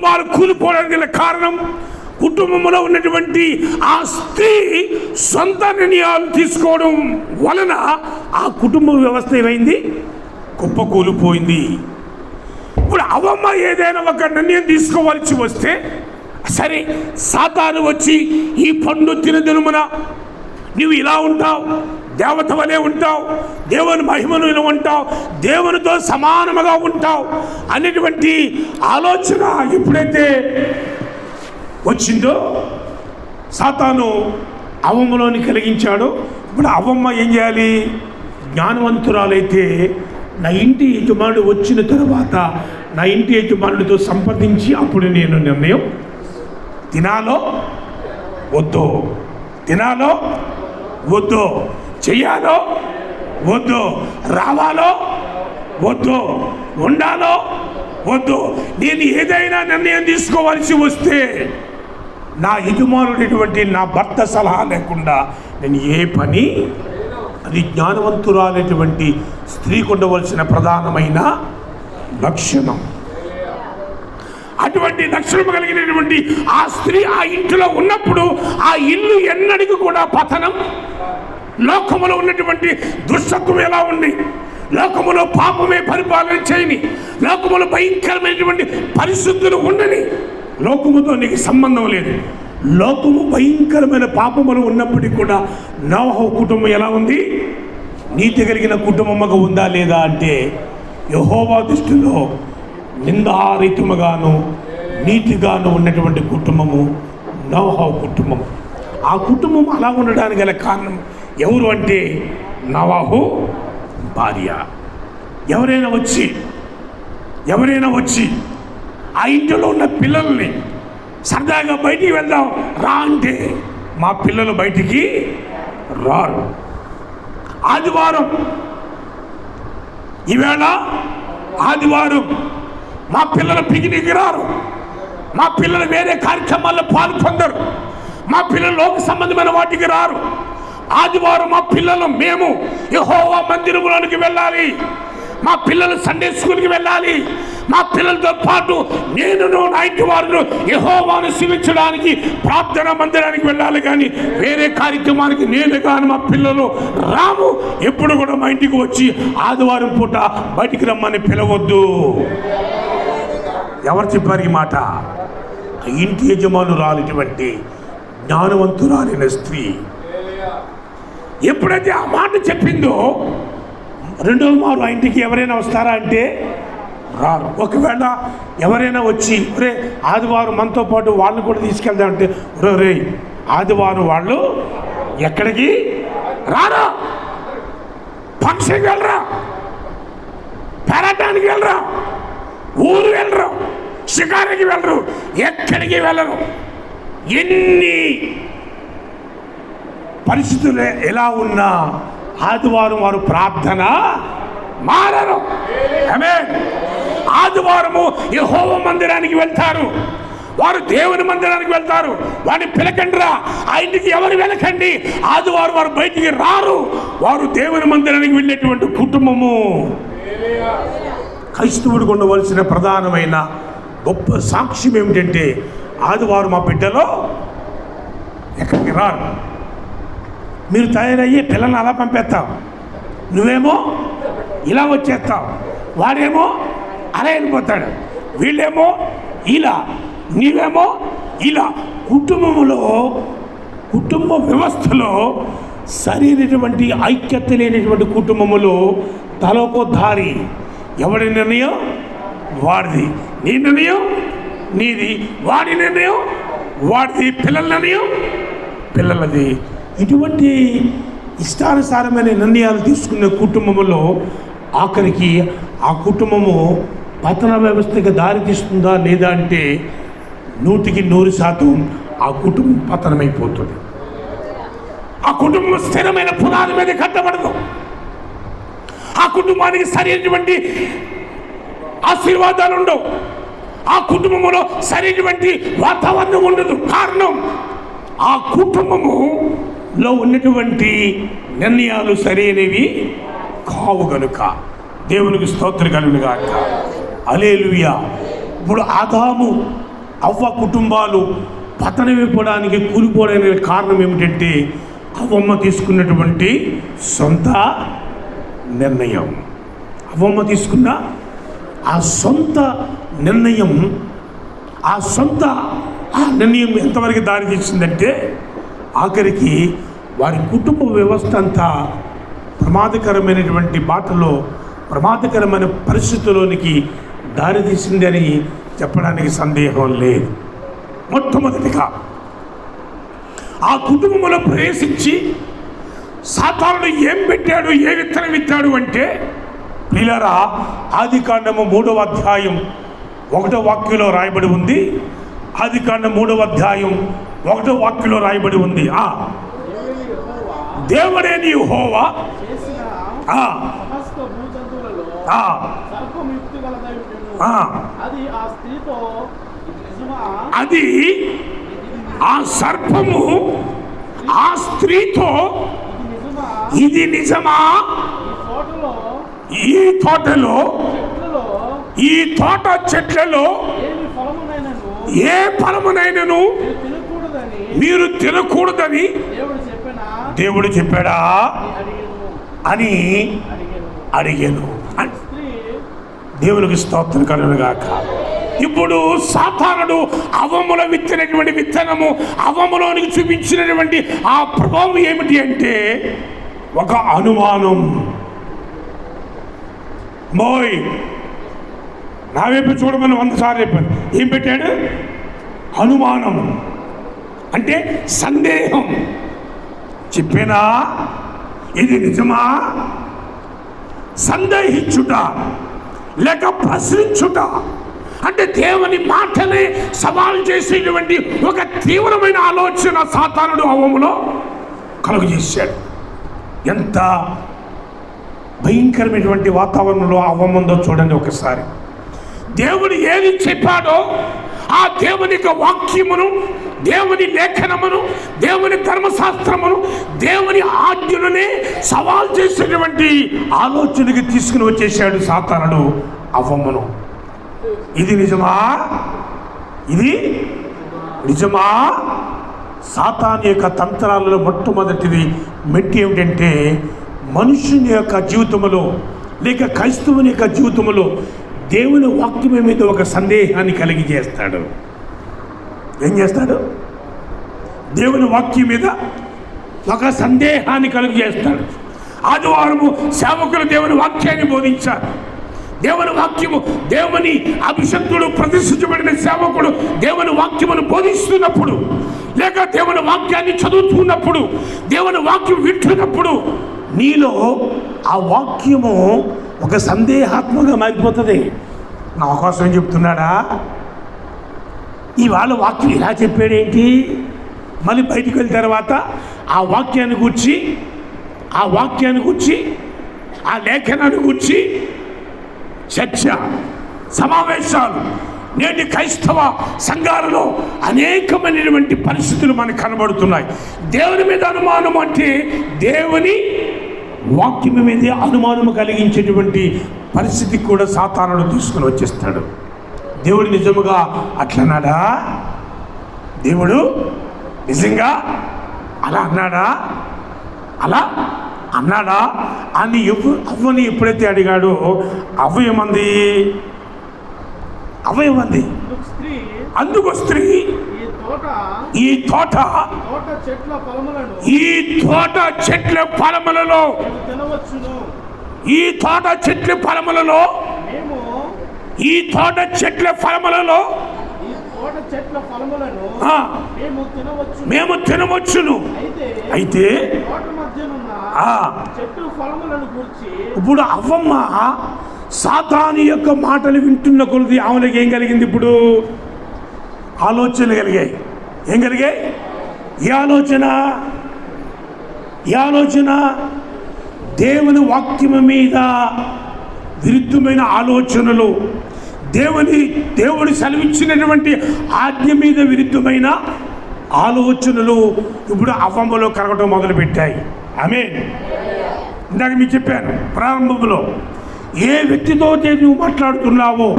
కుటుంబాలు కూలిపోవడానికి కారణం కుటుంబంలో ఉన్నటువంటి ఆ స్త్రీ సొంత నిర్ణయాలు తీసుకోవడం వలన ఆ కుటుంబ వ్యవస్థ ఏమైంది? కుప్పకూలిపోయింది. ఇప్పుడు అవ్వమ్మ ఏదైనా ఒక నిర్ణయం తీసుకోవాల్సి వస్తే, సరే సాతాను వచ్చి ఈ పండు తినదినమున నువ్వు ఇలా ఉంటావు, దేవత వలె ఉంటావు, దేవుని మహిమను ఇలా ఉంటావు, దేవునితో సమానముగా ఉంటావు అనేటువంటి ఆలోచన ఎప్పుడైతే వచ్చిందో సాతాను అవ్వమ్మలోని కలిగించాడో, ఇప్పుడు అవ్వమ్మ ఏం చేయాలి? జ్ఞానవంతురాలైతే నా ఇంటి యజమానుడు వచ్చిన తరువాత నా ఇంటి యజమానుడితో సంప్రదించి అప్పుడు నేను నిర్ణయం తినాలో వద్దో, తినాలో వద్దో, చెయ్యాలో వద్దో, రావాలో వద్దో, ఉండాలో వద్దు, నేను ఏదైనా నిర్ణయం తీసుకోవాల్సి వస్తే నా యజమానుడైనటువంటి నా భర్త సలహా లేకుండా నేను ఏ పని, అది జ్ఞానవంతురాలైనటువంటి స్త్రీకి ఉండవలసిన ప్రధానమైన లక్షణం. అటువంటి లక్షణం కలిగినటువంటి ఆ స్త్రీ ఆ ఇంటిలో ఉన్నప్పుడు ఆ ఇల్లు ఎన్నడికి కూడా పతనం, లోకములో ఉన్నటువంటి దుష్టత్వం ఎలా ఉంది, లోకములో పాపమే పరిపాలన చేయని, లోకములో భయంకరమైనటువంటి పరిస్థితులు ఉండని, లోకముతో నీకు సంబంధం లేదు. లోకము భయంకరమైన పాపములు ఉన్నప్పటికీ కూడా నోవహు కుటుంబం ఎలా ఉంది? నీతి కలిగిన కుటుంబముగా ఉందా లేదా అంటే, యెహోవా దృష్టిలో నిందారహితముగాను నీతిగాను ఉన్నటువంటి కుటుంబము నోవహు కుటుంబం. ఆ కుటుంబం అలా ఉండడానికి గల కారణం ఎవరు అంటే నోవహు భార్య. ఎవరైనా వచ్చి ఆ ఇంటిలో ఉన్న పిల్లల్ని సరదాగా బయటికి వెళ్దాం రా అంటే మా పిల్లలు బయటికి రారు. ఆదివారం, ఈవేళ ఆదివారం మా పిల్లలు పిక్నిక్ రారు, మా పిల్లలు వేరే కార్యక్రమాల్లో పాల్పొందరు, మా పిల్లలు లోక సంబంధమైన వాటికి రారు. ఆదివారం మా పిల్లలు మేము యెహోవా మందిరంలోనికి వెళ్ళాలి, మా పిల్లలు సండే స్కూల్కి వెళ్ళాలి, మా పిల్లలతో పాటు నేను నా ఇంటి వారిని యెహోవాను సేవించడానికి ప్రార్థన మందిరానికి వెళ్ళాలి, కానీ వేరే కార్యక్రమానికి నేను కానీ మా పిల్లలు రాము. ఎప్పుడు కూడా మా ఇంటికి వచ్చి ఆదివారం పూట బయటికి రమ్మని పిలవద్దు. ఎవరు చెప్పారు ఈ మాట? ఇంటి యజమానురాలిటువంటి జ్ఞానవంతురాలైన స్త్రీ ఎప్పుడైతే ఆ మాట చెప్పిందో, రెండవ మారు ఆ ఇంటికి ఎవరైనా వస్తారా అంటే రారు. ఒకవేళ ఎవరైనా వచ్చి రే ఆదివారం మనతో పాటు వాళ్ళని కూడా తీసుకెళ్దామంటే, రే ఆదివారం వాళ్ళు ఎక్కడికి రారా, ఫంక్షన్కి వెళ్ళరా, పెరటానికి వెళ్ళరా, ఊరు వెళ్ళరు, షికారికి వెళ్ళరు, ఎక్కడికి వెళ్ళరు. ఎన్ని పరిస్థితులు ఎలా ఉన్నా ఆదివారం వారు ప్రార్థన మారరు. ఆమేన్. ఆదివారము యెహోవా మందిరానికి వెళ్తారు, వారు దేవుని మందిరానికి వెళ్తారు. వారిని పిలకండిరా, ఆ ఇంటికి ఎవరు వెళ్ళకండి. ఆదివారం వారు బయటికి రారు, వారు దేవుని మందిరానికి వెళ్ళేటువంటి కుటుంబము. క్రైస్తవుడికి ఉండవలసిన ప్రధానమైన గొప్ప సాక్ష్యం ఏమిటంటే, ఆదివారం మా బిడ్డలో ఎక్కడికి రారు. మీరు తయారయ్యే పిల్లల్ని అలా పంపేస్తావు, నువ్వేమో ఇలా వచ్చేస్తావు, వాడేమో అలా వెళ్ళిపోతాడు, వీళ్ళేమో ఇలా, నీవేమో ఇలా. కుటుంబంలో, కుటుంబ వ్యవస్థలో సరైనటువంటి ఐక్యత లేనటువంటి కుటుంబములో తలకో దారి. ఎవడి నిర్ణయం వాడిది, నీ నిర్ణయం నీది, వాడి నిర్ణయం వాడిది, పిల్లల నిర్ణయం పిల్లలది. ఇటువంటి ఇష్టానుసారమైన నిర్ణయాలు తీసుకునే కుటుంబంలో ఆఖరికి ఆ కుటుంబము పతన వ్యవస్థకి దారి తీస్తుందా లేదా అంటే 100% ఆ కుటుంబం పతనమైపోతుంది. ఆ కుటుంబం స్థిరమైన పునాది మీద కట్టబడదు. ఆ కుటుంబానికి సరైనటువంటి ఆశీర్వాదాలు ఉండవు. ఆ కుటుంబంలో సరైనటువంటి వాతావరణం ఉండదు. కారణం ఆ కుటుంబములో ఉన్నటువంటి నిర్ణయాలు సరైనవి కావు గనుక. దేవునికి స్తోత్రం కలుగును గాక. హల్లెలూయా. ఇప్పుడు ఆదాము అవ్వ కుటుంబాలు పతనమైపోవడానికి కూలిపోవడానికి కారణం ఏమిటంటే అవ్వమ్మ తీసుకున్నటువంటి సొంత నిర్ణయం. అవ్వమ్మ తీసుకున్న ఆ సొంత నిర్ణయం ఎంతవరకు దారి తీసిందంటే ఆఖరికి వారి కుటుంబ వ్యవస్థ అంతా ప్రమాదకరమైనటువంటి బాటలో, ప్రమాదకరమైన పరిస్థితుల్లోనికి దారి తీసిందని చెప్పడానికి సందేహం లేదు. మొట్టమొదటిగా ఆ కుటుంబంలో ప్రవేశించి సాతానుడు ఏం పెట్టాడు, ఏ విత్తనం విత్తాడు అంటే, ప్రియులారా, ఆదికాండము 3వ అధ్యాయం 1వ వాక్యంలో రాయబడి ఉంది. ఆదికాండం 3వ అధ్యాయం 1వ వాక్యంలో రాయబడి ఉంది. దేవుడైన యెహోవా అది ఆ సర్పము ఆ స్త్రీతో, ఇది నిజమా? ఈ తోటలో, ఈ తోట చెట్లలో ఏ ఫలమునైనను మీరు తినకూడదని దేవుడు చెప్పాడా అని అడిగాను. దేవునికి స్తోత్రం కలుగునుగాక. ఇప్పుడు సాతానుడు అవ్వములో విత్తినటువంటి విత్తనము, అవ్వములోనికి చూపించినటువంటి ఆ ప్రభావం ఏమిటి అంటే ఒక అనుమానం. మోయ్ నా వైపు చూడమని 100 సార్లు చెప్పాను. ఏం పెట్టాడు? అనుమానం అంటే సందేహం. చెప్పేనా ఇది నిజమా? సందేహించుట లేక ప్రశ్నించుట అంటే దేవుని మాటనే సవాలు చేసేటువంటి ఒక తీవ్రమైన ఆలోచన సాతానుడు అవ్వములో కలుగజేశాడు. ఎంత భయంకరమైనటువంటి వాతావరణంలో అవ్వముందో చూడండి ఒకసారి. దేవుడు ఏది చెప్పాడో ఆ దేవుని వాక్యమును, దేవుని లేఖనమును, దేవుని ధర్మశాస్త్రమును, దేవుని ఆజ్ఞలనే సవాల్ చేసేటువంటి ఆలోచనకి తీసుకుని వచ్చేసాడు సాతానుడు అవ్వమును. ఇది నిజమా? ఇది నిజమా? సాతాను యొక్క తంత్రాలలో మొట్టమొదటిది మెట్టి ఏమిటంటే మనుషుని యొక్క జీవితంలో లేక క్రైస్తవుని యొక్క జీవితంలో దేవుని వాక్యం మీద ఒక సందేహాన్ని కలిగి చేస్తాడు. ఏం చేస్తాడు? దేవుని వాక్యం మీద ఒక సందేహాన్ని కలిగి చేస్తాడు. ఆదివారము సేవకులు దేవుని వాక్యాన్ని బోధించారు. దేవుని వాక్యము, దేవుని అభిషక్తుడు ప్రతిష్ఠించబడిన సేవకుడు దేవుని వాక్యమును బోధిస్తున్నప్పుడు లేక దేవుని వాక్యాన్ని చదువుతున్నప్పుడు, దేవుని వాక్యం వింటున్నప్పుడు నీలో ఆ వాక్యము ఒక సందేహాత్మకంగా మారిపోతుంది. నా కోసం చెప్తున్నాడా? ఇవాళ వాక్యం ఇలా చెప్పాడేంటి? మళ్ళీ బయటికి వెళ్ళిన తర్వాత ఆ వాక్యాన్ని గూర్చి ఆ లేఖనాన్ని గూర్చి చర్చ, సమావేశాలు నేటి క్రైస్తవ సంఘాలలో అనేకమైనటువంటి పరిస్థితులు మనకు కనబడుతున్నాయి. దేవుని మీద అనుమానం అంటే దేవుని వాక్యం మీదే అనుమానం కలిగించేటువంటి పరిస్థితి కూడా సాతానుడు తీసుకుని వచ్చేస్తాడు. దేవుడు నిజముగా అట్లన్నాడా? దేవుడు నిజంగా అలా అన్నాడా అని అవ్వని ఎప్పుడైతే అడిగాడో అవ్వ ఏమంది? అందుకు స్త్రీ ఈ తోట చెట్ల ఫలములలో మేము తినవచ్చును. అయితే ఇప్పుడు అవ్వమ్మ సాతాను యొక్క మాటలు వింటున్న కొలది ఆమెలకు ఏం కలిగింది? ఇప్పుడు ఆలోచనలు కలిగాయి. ఏం కలిగాయి? ఏ ఆలోచన? దేవుని వాక్యము మీద విరుద్ధమైన ఆలోచనలు, దేవుడు సెలవిచ్చినటువంటి ఆజ్ఞ మీద విరుద్ధమైన ఆలోచనలు ఇప్పుడు అవ్వమ్మలో కలగటం మొదలుపెట్టాయి. ఆమేన్. ఇందాక మీకు చెప్పాను ప్రారంభంలో, ఏ వ్యక్తితో నువ్వు మాట్లాడుతున్నావో,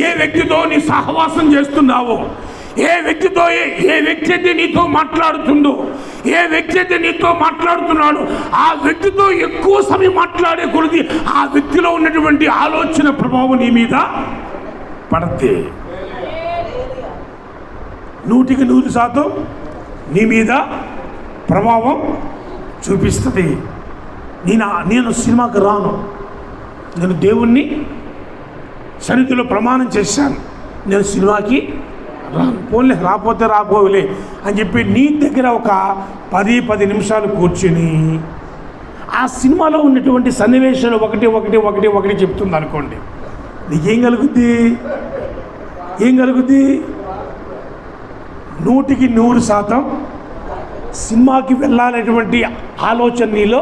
ఏ వ్యక్తితో నీ సహవాసం చేస్తున్నావో, ఏ వ్యక్తితో ఏ వ్యక్తి అయితే నీతో మాట్లాడుతుందో, ఏ వ్యక్తి అయితే నీతో మాట్లాడుతున్నాడో ఆ వ్యక్తితో ఎక్కువ సమయం మాట్లాడే కొలది ఆ వ్యక్తిలో ఉన్నటువంటి ఆలోచన ప్రభావం నీ మీద పడితే 100% నీ మీద ప్రభావం చూపిస్తుంది. నేను సినిమాకి రాను, నేను దేవుణ్ణి సన్నిధిలో ప్రమాణం చేశాను, నేను సినిమాకి రాను, పోన్లే రాకపోతే రాబోలే అని చెప్పి నీ దగ్గర ఒక 10 నిమిషాలు కూర్చుని ఆ సినిమాలో ఉన్నటువంటి సన్నివేశాలు ఒకటి చెప్తుంది అనుకోండి, నీకేం కలుగుద్ది? 100% సినిమాకి వెళ్ళాలనేటువంటి ఆలోచన నీలో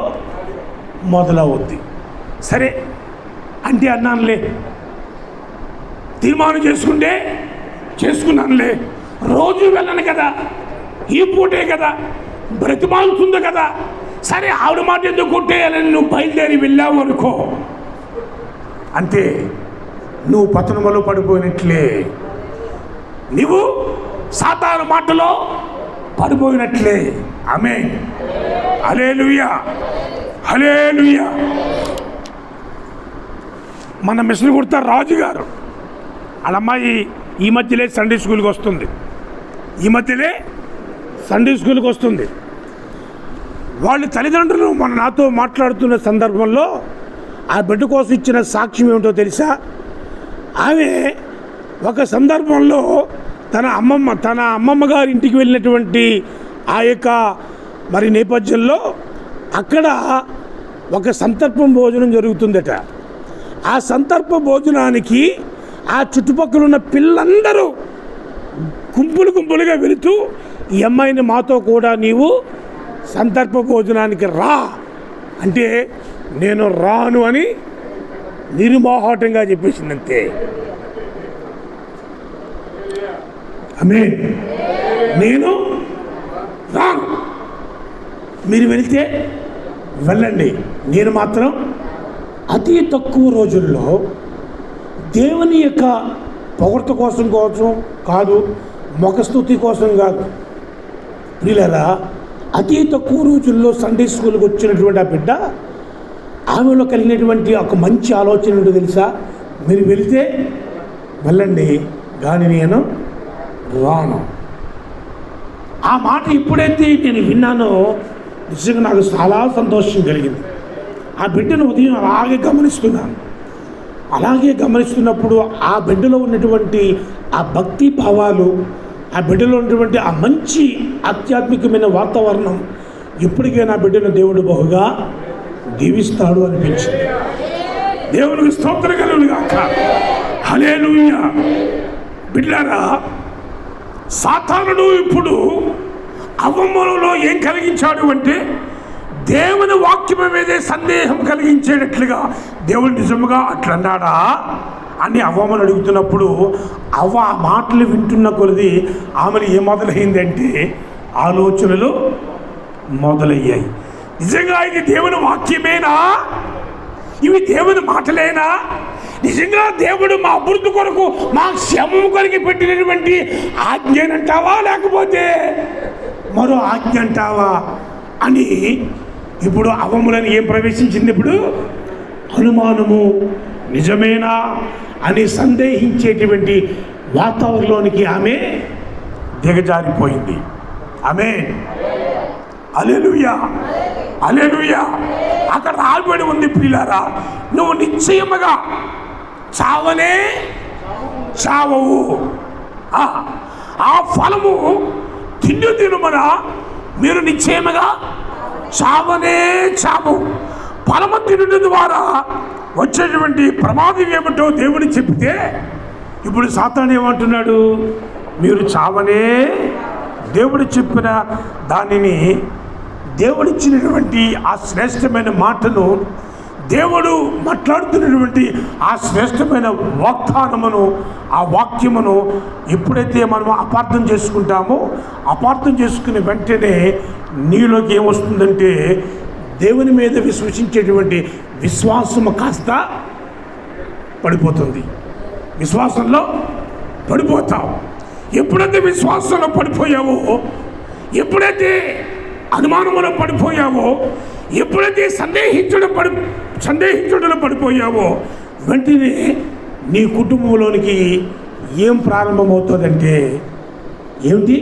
మొదలవుద్ది. సరే అంటే అన్నానులే, తీర్మానం చేసుకున్నానులే, రోజు వెళ్ళను కదా, ఈ పూటే కదా, బ్రతిమాలుతుంది కదా, సరే ఆవిడ మాట ఎందుకు కొట్టేయాలని నువ్వు బయలుదేరి వెళ్ళావు అనుకో, అంతే నువ్వు పతనములో పడిపోయినట్లే, నువ్వు సాతాను మాటలో పడిపోయినట్లే. ఆమేన్, హల్లెలూయా, హల్లెలూయా. మన మిషన్ కొడతారు రాజుగారు, వాళ్ళ అమ్మాయి ఈ మధ్యలే సండే స్కూల్కి వస్తుంది. వాళ్ళ తల్లిదండ్రులు నాతో మాట్లాడుతున్న సందర్భంలో ఆ బిడ్డ కోసం ఇచ్చిన సాక్ష్యం ఏమిటో తెలుసా? ఆమె ఒక సందర్భంలో తన అమ్మమ్మ గారి ఇంటికి వెళ్ళినటువంటి ఆ యొక్క నేపథ్యంలో అక్కడ ఒక సంతర్పణ భోజనం జరుగుతుందట. ఆ సంతర్ప భోజనానికి ఆ చుట్టుపక్కల ఉన్న పిల్లలందరూ గుంపులుగా వెళుతూ, ఈ అమ్మాయిని మాతో కూడా నీవు సంతర్ప భోజనానికి రా అంటే నేను రాను అని నిర్మోహాటంగా చెప్పేసిందంతే. ఆమేన్, నేను రాను, మీరు వెళితే వెళ్ళండి, నేను మాత్రం అతి తక్కువ రోజుల్లో దేవుని యొక్క పొగడ్త కోసం కాదు, ముఖస్తుతి కోసం కాదు, ప్రియులారా, అతి తక్కువ రోజుల్లో సండే స్కూల్కి వచ్చినటువంటి ఆ బిడ్డ ఆమెలో కలిగినటువంటి ఒక మంచి ఆలోచన ఏంటో తెలుసా? మీరు వెళితే వెళ్ళండి కానీ నేను రాను. ఆ మాట ఎప్పుడైతే నేను విన్నానో నిజంగా నాకు చాలా సంతోషం కలిగింది. ఆ బిడ్డను ఉదయం అలాగే గమనిస్తున్నప్పుడు ఆ బిడ్డలో ఉన్నటువంటి ఆ భక్తి భావాలు, ఆ బిడ్డలో ఉన్నటువంటి ఆ మంచి ఆధ్యాత్మికమైన వాతావరణం ఇప్పటికే నా బిడ్డను దేవుడు బహుగా దీవిస్తాడు అనిపించింది. దేవునికి స్తోత్రం కలుగును గాక, హల్లెలూయా. బిడ్డలారా, సాతానుడు ఇప్పుడు అవ్వమ్మలో ఏం కలిగించాడు అంటే దేవుని వాక్యం మీదే సందేహం కలిగించేటట్లుగా, దేవుడు నిజముగా అట్లన్నాడా అని అవ్వమ్మను అడుగుతున్నప్పుడు అవ్వ ఆ మాటలు వింటున్న కొలది ఆమెను ఏ మొదలైందంటే ఆలోచనలు మొదలయ్యాయి. నిజంగా ఇది దేవుని వాక్యమేనా? ఇవి దేవుని మాటలేనా? నిజంగా దేవుడు మా అభివృద్ధి కొరకు, మా క్షేమం కొరకు పెట్టినటువంటి ఆజ్ఞనంటావా లేకపోతే మరో ఆజ్ఞ అంటావా అని ఇప్పుడు అవ్వములను ఏం ప్రవేశించింది? ఇప్పుడు అనుమానము నిజమేనా అని సందేహించేటువంటి వాతావరణంలోనికి ఆమె దిగజారిపోయింది. ఆమేన్, హల్లెలూయా, హల్లెలూయా. అక్కడ రాబడి ఉంది, ప్రియులారా, నువ్వు నిశ్చయముగా చావనే చావవు. ఆ ఫలము తినుమన మీరు నిశ్చయముగా చావనే చావు. ఫలము తినడం ద్వారా వచ్చేటువంటి ప్రమాదం ఏమిటో దేవుడు చెప్తే ఇప్పుడు సాతాను ఏమంటున్నాడు? మీరు చావనే. దేవుడు చెప్పిన దానిని, దేవుడిచ్చినటువంటి ఆ శ్రేష్టమైన మాటను, దేవుడు మాట్లాడుతున్నటువంటి ఆ శ్రేష్టమైన వాగ్దానమును, ఆ వాక్యమును ఎప్పుడైతే మనం అపార్థం చేసుకుంటామో, అపార్థం చేసుకునే వెంటనే నీలోకి ఏమొస్తుందంటే దేవుని మీద విశ్వసించేటువంటి విశ్వాసము కాస్త పడిపోతుంది. విశ్వాసంలో పడిపోతావు. ఎప్పుడైతే విశ్వాసంలో పడిపోయావో, ఎప్పుడైతే అనుమానంలో పడిపోయావో, ఎప్పుడైతే సందేహించడంలో పడిపోయావో, వెంటనే నీ కుటుంబంలోనికి ఏం ప్రారంభమవుతుందంటే ఏమిటి?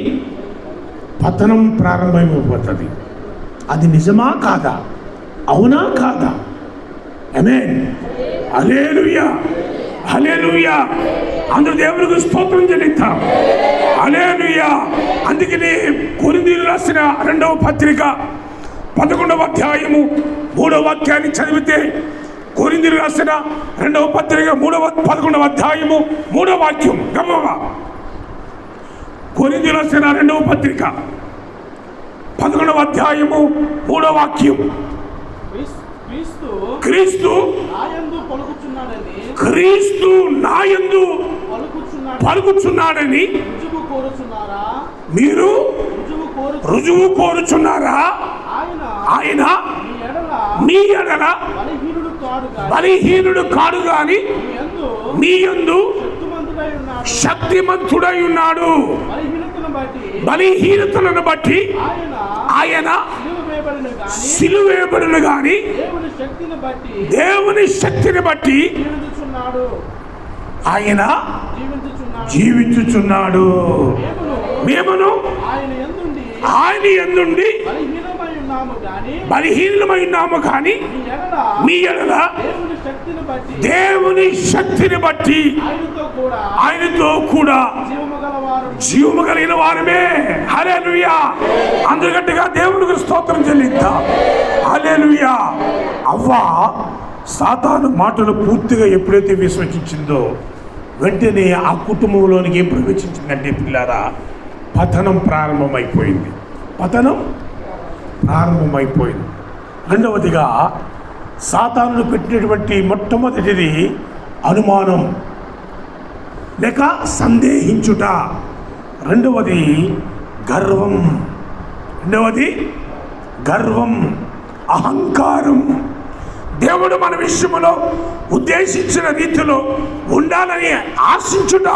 పతనం ప్రారంభమైపోతుంది. అది నిజమా కాదా? అవునా కాదా? ఆమేన్. హల్లెలూయా, హల్లెలూయా. అందరూ దేవునికి స్తోత్రం చెల్లిద్దాం. హల్లెలూయా. అందుకని కొరింథీయులకు రాసిన 2వ పత్రిక 11వ అధ్యాయము 3వ వాక్యాన్ని చదివితే, కొరింథీయులకు రాసిన 2వ పత్రిక 11వ అధ్యాయము 3వ వాక్యం గమనించండి. కొరింథీయులకు రాసిన 2వ పత్రిక 11వ అధ్యాయము 3వ వాక్యం. క్రీస్తు నాయందు పలుకుచున్నాడని మీరు రుజువు కోరుచున్నారా? ఆయన మీ ఎడల బలహీనుడు కాడు గాని మీ యందు శక్తిమంతుడై ఉన్నాడు. బలహీనతలను బట్టి ఆయన సిలువేయబడును గాని దేవుని శక్తిని బట్టి ఆయన జీవించుచున్నాడు. మేమును ఆయన యందుండి బలహీనమై ఉన్నాము కానీ మీ ఎడల దేవుని శక్తిని బట్టి ఆయనతో కూడా జీవము కలిగిన వారమే. హల్లెలూయా. అందుగట్టుగా దేవునికి స్తోత్రం చెల్లిద్దాం. హల్లెలూయా. అవ్వ సాతాను మాటలు పూర్తిగా ఎప్పుడైతే విశ్వసించిందో, వెంటనే ఆ కుటుంబంలోనికి ఏం ప్రవేశించిందంటే పిల్లారా, పతనం ప్రారంభమైపోయింది. పతనం ప్రారంభమైపోయింది. రెండవదిగా సాతాను పెట్టినటువంటి మొట్టమొదటిది అనుమానం లేక సందేహించుట. రెండవది గర్వం, అహంకారం. దేవుడు మన విషయంలో ఉద్దేశించిన రీతిలో ఉండాలని ఆశించుట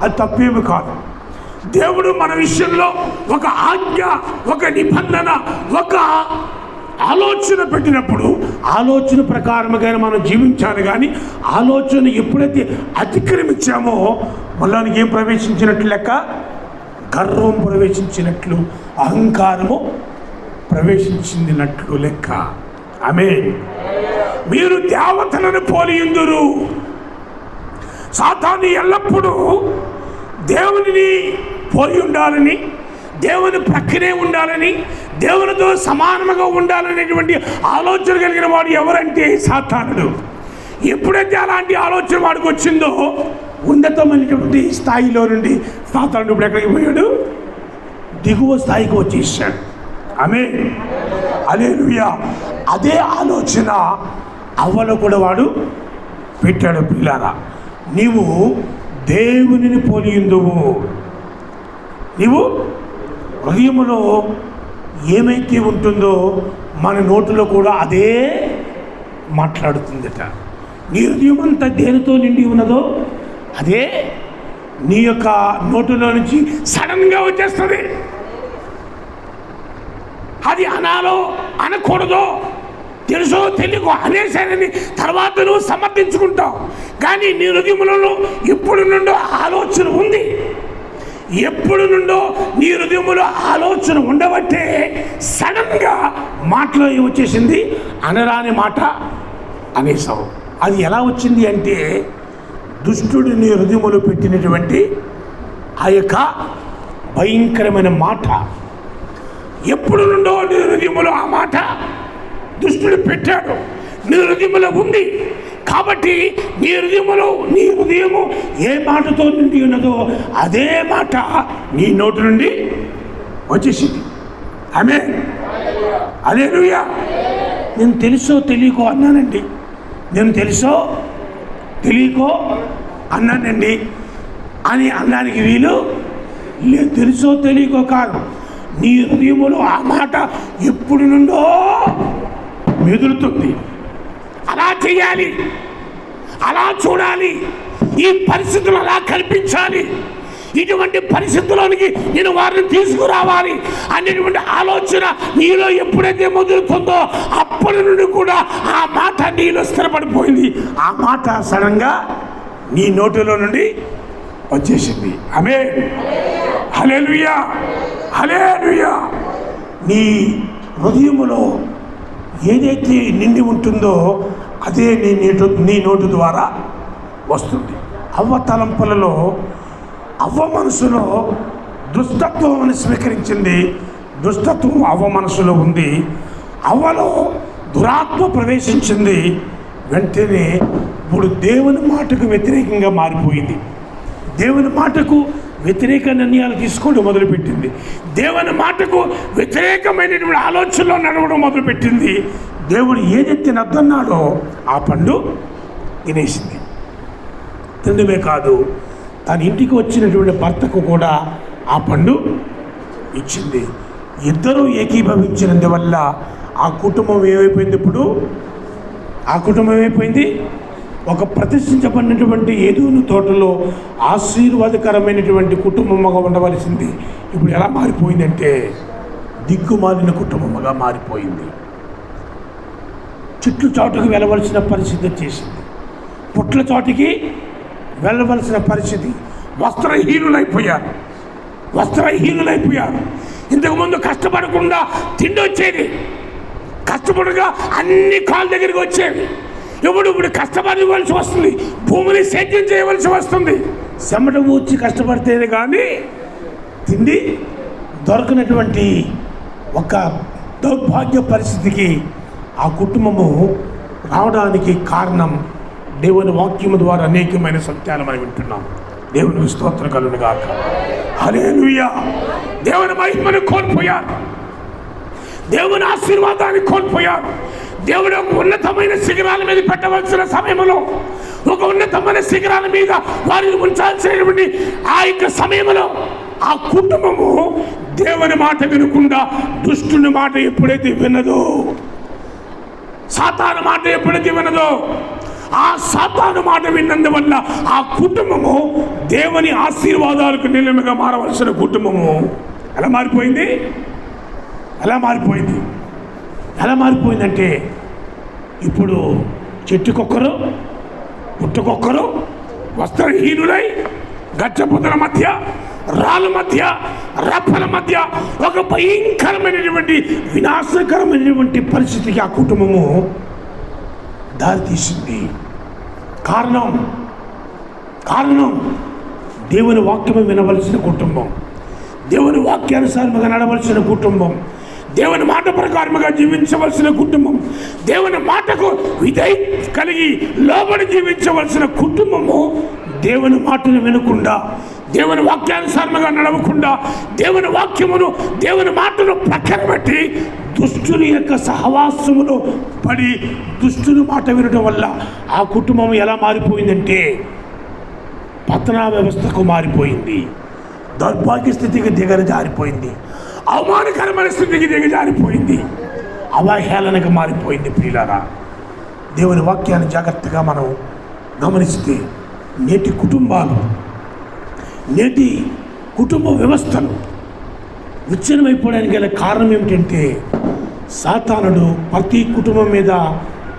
అది తప్పేమి కాదు. దేవుడు మన విషయంలో ఒక ఆజ్ఞ, ఒక నిబంధన, ఒక ఆలోచన పెట్టినప్పుడు ఆలోచన ప్రకారముగా మనం జీవించాలి. కానీ ఆలోచన ఎప్పుడైతే అతిక్రమించామో మనలోనికి ఏం ప్రవేశించినట్లు లెక్క? గర్వం ప్రవేశించినట్లు, అహంకారము ప్రవేశించినట్లు లెక్క. ఆమేన్. మీరు దేవతలను పోలియుందురు. సాతాను ఎల్లప్పుడూ దేవునిని పోలి ఉండాలని, దేవుని ప్రక్కనే ఉండాలని, దేవునితో సమానముగా ఉండాలనేటువంటి ఆలోచన కలిగిన వాడు ఎవరంటే సాతానుడు. ఎప్పుడైతే అలాంటి ఆలోచన వాడికి వచ్చిందో, ఉన్నతమైనటువంటి స్థాయిలో నుండి సాతానుడు ఇప్పుడు ఎక్కడికి పోయాడు? దిగువ స్థాయికి వచ్చేసాడు. ఆమేన్. హల్లెలూయా. అదే ఆలోచన అవ్వలో కూడా వాడు పెట్టాడు. పిల్లారా, నీవు దేవునిని పోలియుందువు. నీవు హృదయములో ఏమైతే ఉంటుందో మన నోటిలో కూడా అదే మాట్లాడుతుందట. నీ హృదయం అంతా దేనితో నిండి ఉన్నదో అదే నీ యొక్క నోటిలో నుంచి సడన్గా వచ్చేస్తుంది. అది అనాలో అనకూడదో తెలుసో తెలియకో అనేసానని తర్వాత నువ్వు సమర్థించుకుంటావు. కానీ నీ హృదయంలో ఎప్పుడు నుండో ఆలోచన ఉంది. ఎప్పుడు నుండో నీ హృదయంలో ఆలోచన ఉండబట్టే సడన్గా మాటలో వచ్చేసింది, అనరాని మాట అనేసావు. అది ఎలా వచ్చింది అంటే దుష్టుడు నీ హృదయంలో పెట్టినటువంటి ఆ యొక్క భయంకరమైన మాట. ఎప్పుడు నుండో నీ హృదయంలో ఆ మాట దుష్టుడు పెట్టాడు, నీ హృదయంలో ఉంది. కాబట్టి నీ హృదయము ఏ మాటతో నిండి ఉన్నదో అదే మాట నీ నోటి నుండి వచ్చేసింది. ఆమేన్. హల్లెలూయా. నేను తెలుసో తెలియకో అన్నానండి, నేను తెలుసో తెలియకో అన్నానండి అని అనడానికి వీలు లేదు. తెలుసో తెలియకో కాదు, నీ హృదయములో ఆ మాట ఎప్పుడు నుండో మెదులుతుంది. అలా చేయాలి, అలా చూడాలి, ఈ పరిస్థితులు అలా కల్పించాలి, ఇటువంటి పరిస్థితుల్లోనికి నేను వారిని తీసుకురావాలి అనేటువంటి ఆలోచన నీలో ఎప్పుడైతే మొదలుతుందో అప్పటి నుండి కూడా ఆ మాట నీలో స్థిరపడిపోయింది. ఆ మాట సడన్గా నీ నోటిలో నుండి వచ్చేసింది. ఆమేన్, హల్లెలూయా, హల్లెలూయా. నీ హృదయములో ఏదైతే నిండి ఉంటుందో అదే నీ నోటి ద్వారా వస్తుంది. అవ్వ తలంపులలో, అవ్వ మనసులో దుష్టత్వం స్వీకరించింది. దుష్టత్వం అవ్వ మనసులో ఉంది. అవ్వలో దురాత్మ ప్రవేశించింది. వెంటనే ఇప్పుడు దేవుని మాటకు వ్యతిరేకంగా మారిపోయింది. దేవుని మాటకు వ్యతిరేక నిర్ణయాలు తీసుకోవడం మొదలుపెట్టింది. దేవుని మాటకు వ్యతిరేకమైనటువంటి ఆలోచనలో నడవడం మొదలుపెట్టింది. దేవుడు ఏదైతే నద్దన్నాడో ఆ పండు తినేసింది. తినడమే కాదు, తన ఇంటికి వచ్చినటువంటి భర్తకు కూడా ఆ పండు ఇచ్చింది. ఇద్దరూ ఏకీభవించినందువల్ల ఆ కుటుంబం ఏమైపోయింది? ఇప్పుడు ఆ కుటుంబం ఏమైపోయింది? ఒక ప్రతిష్ఠించబడినటువంటి ఏదోను తోటలో ఆశీర్వాదకరమైనటువంటి కుటుంబముగా ఉండవలసింది ఇప్పుడు ఎలా మారిపోయిందంటే దిక్కుమాలిన కుటుంబముగా మారిపోయింది. చెట్లు చాటుకు వెళ్ళవలసిన పరిస్థితి వచ్చేసింది. పుట్ల చాటుకి వెళ్ళవలసిన పరిస్థితి. వస్త్రహీనులైపోయారు. ఇంతకుముందు కష్టపడకుండా తిండి వచ్చేది, కష్టపడగా అన్ని కాళ్ళ దగ్గరికి వచ్చేవి. ఇప్పుడు కష్టపడవలసి వస్తుంది, భూమిని సేద్యం చేయవలసి వస్తుంది. చెమట ఊడ్చి కష్టపడితేనే కానీ తిండి దొరకనటువంటి ఒక దౌర్భాగ్య పరిస్థితికి ఆ కుటుంబము రావడానికి కారణం దేవుని వాక్యము ద్వారా అనేకమైన సత్యాలు మనం వింటున్నాం. దేవునికి స్తోత్రం కలుగును గాక. హల్లెలూయా. దేవుని మహిమను కోల్పోయారు, దేవుని ఆశీర్వాదాన్ని కోల్పోయారు. దేవుడు ఒక ఉన్నతమైన శిఖరాల మీద పెట్టవలసిన సమయంలో, ఒక ఉన్నతమైన శిఖరాల మీద వారిని ఉంచాల్సినటువంటి ఆ యొక్క సమయంలో ఆ కుటుంబము దేవుని మాట వినకుండా దుష్టుని మాట ఎప్పుడైతే విన్నదో, సాతాను మాట ఎప్పుడైతే విన్నదో, ఆ సాతాను మాట విన్నందువల్ల ఆ కుటుంబము దేవుని ఆశీర్వాదాలకు నిలయముగా మారవలసిన కుటుంబము ఎలా మారిపోయిందంటే ఇప్పుడు చెట్టుకొక్కరు, పుట్టుకొక్కరు, వస్త్రహీనులై గచ్చపుతల మధ్య, రాళ్ళ మధ్య, రప్పల మధ్య ఒక భయంకరమైనటువంటి వినాశకరమైనటువంటి పరిస్థితికి ఆ కుటుంబము దారితీసింది. కారణం దేవుని వాక్యము వినవలసిన కుటుంబం, దేవుని వాక్యానుసారముగా నడవలసిన కుటుంబం, దేవుని మాట ప్రకారముగా జీవించవలసిన కుటుంబం, దేవుని మాటకు విధేయత కలిగి లోబడి జీవించవలసిన కుటుంబము దేవుని మాటను వినకుండా, దేవుని వాక్యానుసారముగా నడవకుండా, దేవుని వాక్యమును, దేవుని మాటను ప్రక్కన పెట్టి దుష్టుని యొక్క సహవాసములో పడి దుష్టుని మాట వినడం వల్ల ఆ కుటుంబం ఎలా మారిపోయిందంటే పతనా వ్యవస్థకు మారిపోయింది. దౌర్భాగ్య స్థితికి దిగజారిపోయింది. అవమానకరమైన స్థితికి దిగజారిపోయింది. అవహేళనగా మారిపోయింది. ప్రియులారా, దేవుని వాక్యాన్ని జాగ్రత్తగా మనం గమనిస్తే నేటి కుటుంబ వ్యవస్థలు విచ్ఛిన్నమైపోవడానికి గల కారణం ఏమిటంటే సాతానుడు ప్రతి కుటుంబం మీద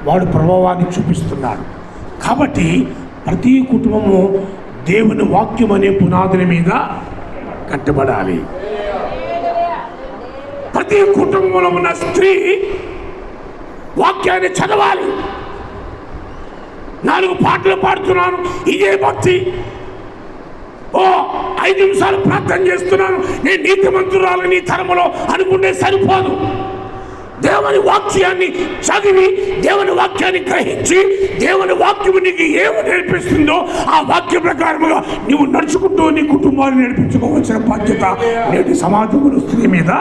వాడు ప్రభావాన్ని చూపిస్తున్నాడు. కాబట్టి ప్రతి కుటుంబము దేవుని వాక్యం అనే పునాదుల మీద కట్టబడాలి. ప్రతి కుటుంబంలో ఉన్న స్త్రీ వాక్యాన్ని చదవాలి. 4 పాటలు పాడుతున్నాను, ఇదే భక్తి. 5 నిమిషాలు ప్రార్థన చేస్తున్నాను, నేను నీతిమంతురాలని నీ తరములో అనుకుంటే సరిపోదు. దేవుని వాక్యాన్ని చదివి, దేవుని వాక్యాన్ని గ్రహించి, దేవుని వాక్యము నీకు ఏమి నేర్పిస్తుందో ఆ వాక్య ప్రకారముగా నీవు నడుచుకుంటూ నీ కుటుంబాన్ని నేర్పించుకోవాల్సిన బాధ్యత నేటి సమాజంలో స్త్రీ మీద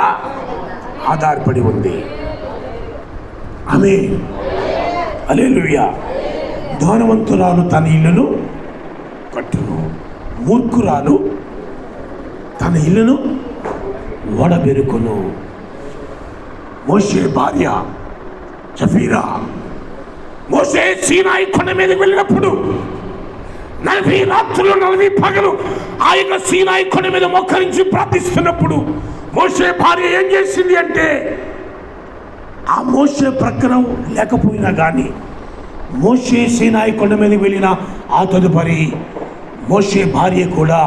ఆధారపడి ఉంది. ఆమేన్, హల్లెలూయా. ధనవంతురాలు తన ఇల్లును కట్టును, మూర్ఖురాలు తన ఇల్లును ఓడబెరుకును. మోషే భార్య జఫీరా, మోషే సీనాయి కొండ మీదకి వెళ్ళినప్పుడు 40 రాత్రులు 40 పగలు ఆ యొక్క సీనాయి కొండ మీద మోకరించి ప్రార్థిస్తున్నప్పుడు మోషే భార్య ఏం చేసింది అంటే, ఆ మోషే ప్రక్కన లేకపోయినా కానీ మోషే సీనాయి కొండ మీద వెళ్ళిన ఆ తదుపరి మోషే భార్య కూడా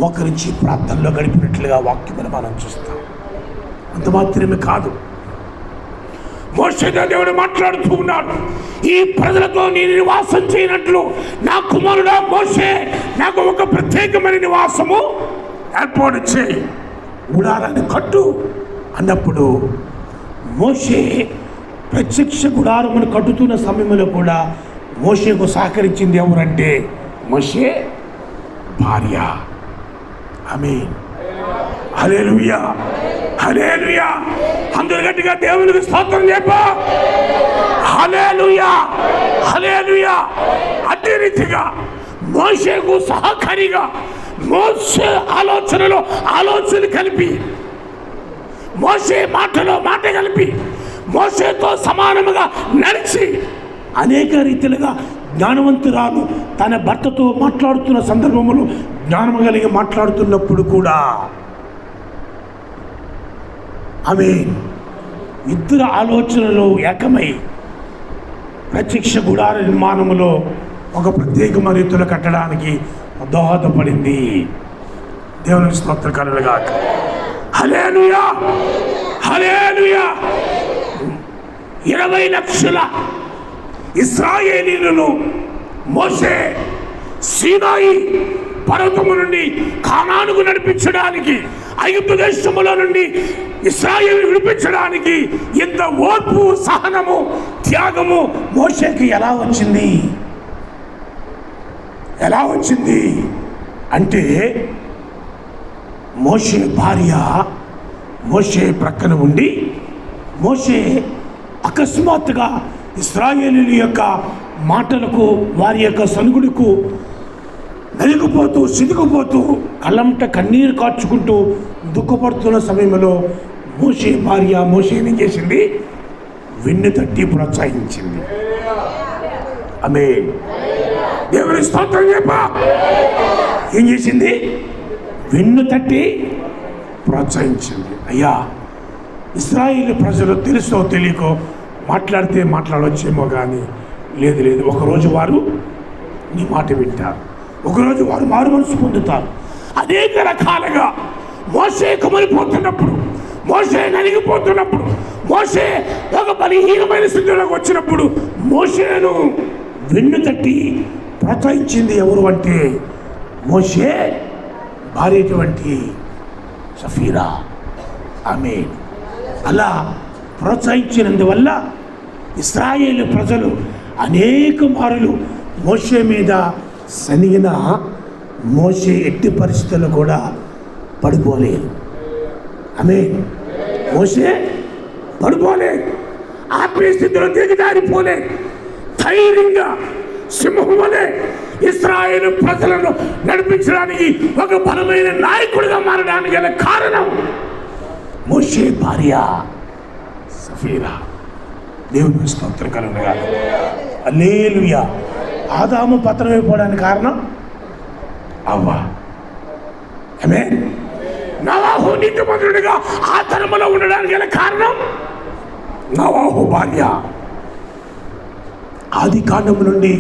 మోకరించి ప్రార్థనలో గడిపినట్లుగా వాక్యమును మనం చూస్తాం. అంత మాత్రమే కాదు, మోషేతో దేవుడు మాట్లాడుతూ ఉన్నాడు, ఈ ప్రజలతో నేను నివాసం చేయనట్లు నా కుమారుడా మోషే నాకు ఒక ప్రత్యేకమైన నివాసము ఏర్పాటు చేయి, గుడారాన్ని కట్టు అన్నప్పుడు మోషే ప్రత్యక్ష గుడారమును కట్టుతున్న సమయంలో కూడా మోషేకు సహకరించింది ఎవరంటే మోషే భార్య. ఆమేన్, హల్లెలూయా, హల్లెలూయా. అందరూ గట్టిగా దేవునికి స్తోత్రం చెప్పా. హల్లెలూయా, హల్లెలూయా. అదే రీతిగా మోషేకు సహకారిగా మోషే ఆలోచనలో ఆలోచన కలిపి, మోషే మాటలో మాట కలిపి, మోషేతో సమానముగా నడిచి అనేక రీతిలుగా జ్ఞానవంతురాలు తన భర్తతో మాట్లాడుతున్న సందర్భములు జ్ఞానము కలిగి మాట్లాడుతున్నప్పుడు కూడా ఆమె ఇద్దరు ఆలోచనలు ఏకమై ప్రత్యక్ష గుడార నిర్మాణములో ఒక ప్రత్యేకమైన రీతిలో కట్టడానికి దోహదపడింది. దేవునికి స్తోత్రం కలుగుగాక. హల్లెలూయా, హల్లెలూయా. 20 లక్షల ఇశ్రాయేలీయులను మోషే సీనాయి పర్వతము నుండి కానానుకు నడిపించడానికి, ఐగుప్తు దేశములో నుండి ఇశ్రాయేలు విడిపించడానికి ఇంత ఓర్పు, సహనము, త్యాగము మోషేకి ఎలా వచ్చింది? ఎలా వచ్చింది అంటే, మోషే భార్య మోషే ప్రక్కన ఉండి, మోషే అకస్మాత్తుగా ఇశ్రాయేలీయుల యొక్క మాటలకు, వారి యొక్క సనుగుడుకు నలిగిపోతూ, సిదిగిపోతూ, కళ్ళంట కన్నీరు కార్చుకుంటూ దుఃఖపడుతున్న సమయంలో మోషే భార్య మోషే ఏం చేసింది? వెన్ను తట్టి ప్రోత్సహించింది. ఆమేన్, దేవుని స్తోత్రం చెప్పా. ఏం చేసింది? వెన్ను తట్టి ప్రోత్సహించింది. అయ్యా, ఇశ్రాయేలు ప్రజలు తెలుసో తెలియకో మాట్లాడితే మాట్లాడవచ్చేమో కానీ లేదు లేదు, ఒకరోజు వారు నీ మాట వింటారు, ఒకరోజు వారు మారు మనసు పొందుతారు. అనేక రకాలుగా మోషే కుమిలిపోతున్నప్పుడు, మోషే నలిగిపోతున్నప్పుడు, మోషే ఒక బలహీనమైన స్థితిలోకి వచ్చినప్పుడు మోషేను వెన్ను తట్టి ప్రోత్సహించింది ఎవరు అంటే మోషే భార్యటువంటి సఫీరా. ఆమేన్. అలా ప్రోత్సహించినందువల్ల ఇశ్రాయేలు ప్రజలు అనేక మారులు మోషే మీద సనిగిన మోషే ఎట్టి పరిస్థితుల్లో కూడా పడిపోలేదు. ఆమేన్. మోషే పడిపోలేదు, ఆత్మీయ స్థితిలో దిగజారిపోలే, ధైర్యంగా సింహం వలె ఇశ్రాయేలు ప్రజలను నడిపించడానికి ఒక బలమైన నాయకుడిగా మారడానికి గల కారణం మోషే భార్య సఫీరా. దేవుని స్తోత్రం కలుగునుగాక. హల్లెలూయా. ఆదాము పతనమైపోవడానికి కారణం అవ్వ. ఆమేన్. నోవాహు నీతిమంతుడిగా ఆ తరములో ఉండడానికి గల కారణం నోవాహు భార్య. ఆది కాండం నుండి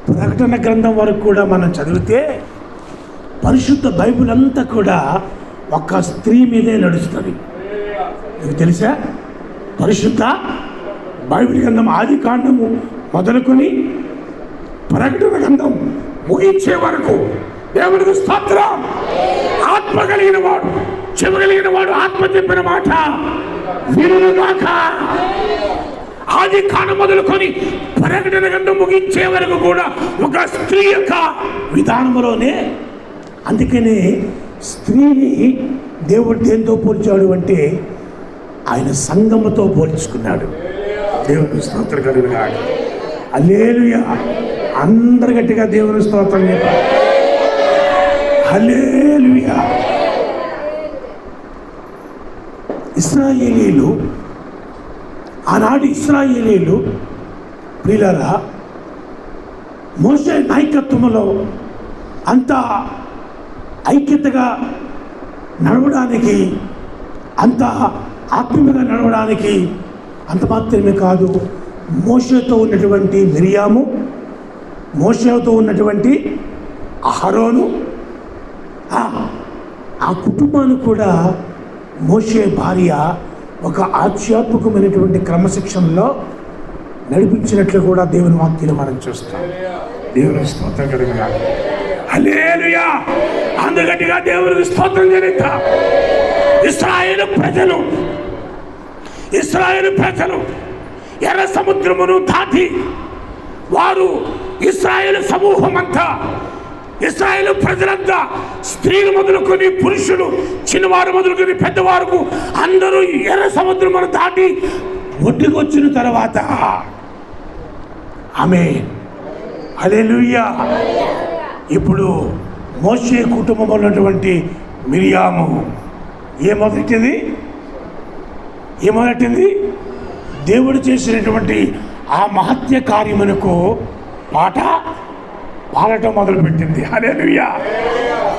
ప్రకటన గ్రంథం వరకు కూడా మనం చదివితే పరిశుద్ధ బైబిల్ అంతా కూడా ఒక స్త్రీ మీదే నడుస్తుంది. మీకు తెలుసా? పరిశుద్ధ బైబిల్ గ్రంథం ఆది కాండము మొదలుకొని ప్రకటన గ్రంథం ముగించే వరకు దేవునికి స్తోత్రం. ఆత్మ కలిగిన వాడు, చెవగలిగిన వాడు ఆత్మ చెప్పిన మాట వినుగాక. ఆది కాండం మొదలుకొని ప్రకటన గ్రంథం ముగించే వరకు కూడా ఒక స్త్రీ యొక్క విధానంలోనే. అందుకనే స్త్రీని దేవుడు దేంతో పోల్చాడు అంటే ఆయన సంఘముతో పోల్చుకున్నాడు. దేవుని స్తోత్రం కలుగునుగాక. హల్లెలూయా. అందరు గట్టిగా దేవుని స్తోత్రం చెప్పాలి. హల్లెలూయా. ఇశ్రాయేలీయులు, ఆనాడు ఇశ్రాయేలీయులు ప్రియులారా మోషే నాయకత్వంలో అంత ఐక్యతగా నడవడానికి, అంత ఆత్మీయంగా నడవడానికి, అంత మాత్రమే కాదు, మోషేతో ఉన్నటువంటి మిరియాము, మోషేతో ఉన్నటువంటి అహరోను, ఆ కుటుంబాన్ని కూడా మోషే భార్య ఒక ఆధ్యాత్మికమైనటువంటి క్రమశిక్షణలో నడిపించినట్లు కూడా దేవుని వాక్యాలు మనం చూస్తాం. దేవుని స్తోత్రం కలుగుగాక. హల్లెలూయా. అందుగట్టిగా దేవునికి స్తోత్రం కలుగుగా. ఇశ్రాయేలు ప్రజలు ఎర్ర సముద్రమును దాటి వారు ఇశ్రాయేలు సమూహం అంతా, ఇశ్రాయేలు ప్రజలంతా, స్త్రీలు మొదలుకొని పురుషులు, చిన్నవారు మొదలుకొని పెద్దవారు అందరూ ఎర్ర సముద్రమును దాటి ఒడ్డుకొచ్చిన తర్వాత ఆమేన్ హల్లెలూయా. ఇప్పుడు మోషే కుటుంబంలో ఉన్నటువంటి మిరియాము ఏమొదటింది దేవుడు చేసినటువంటి ఆ మహత్య కార్యమునకు పాడటం మొదలుపెట్టింది. హల్లెలూయా.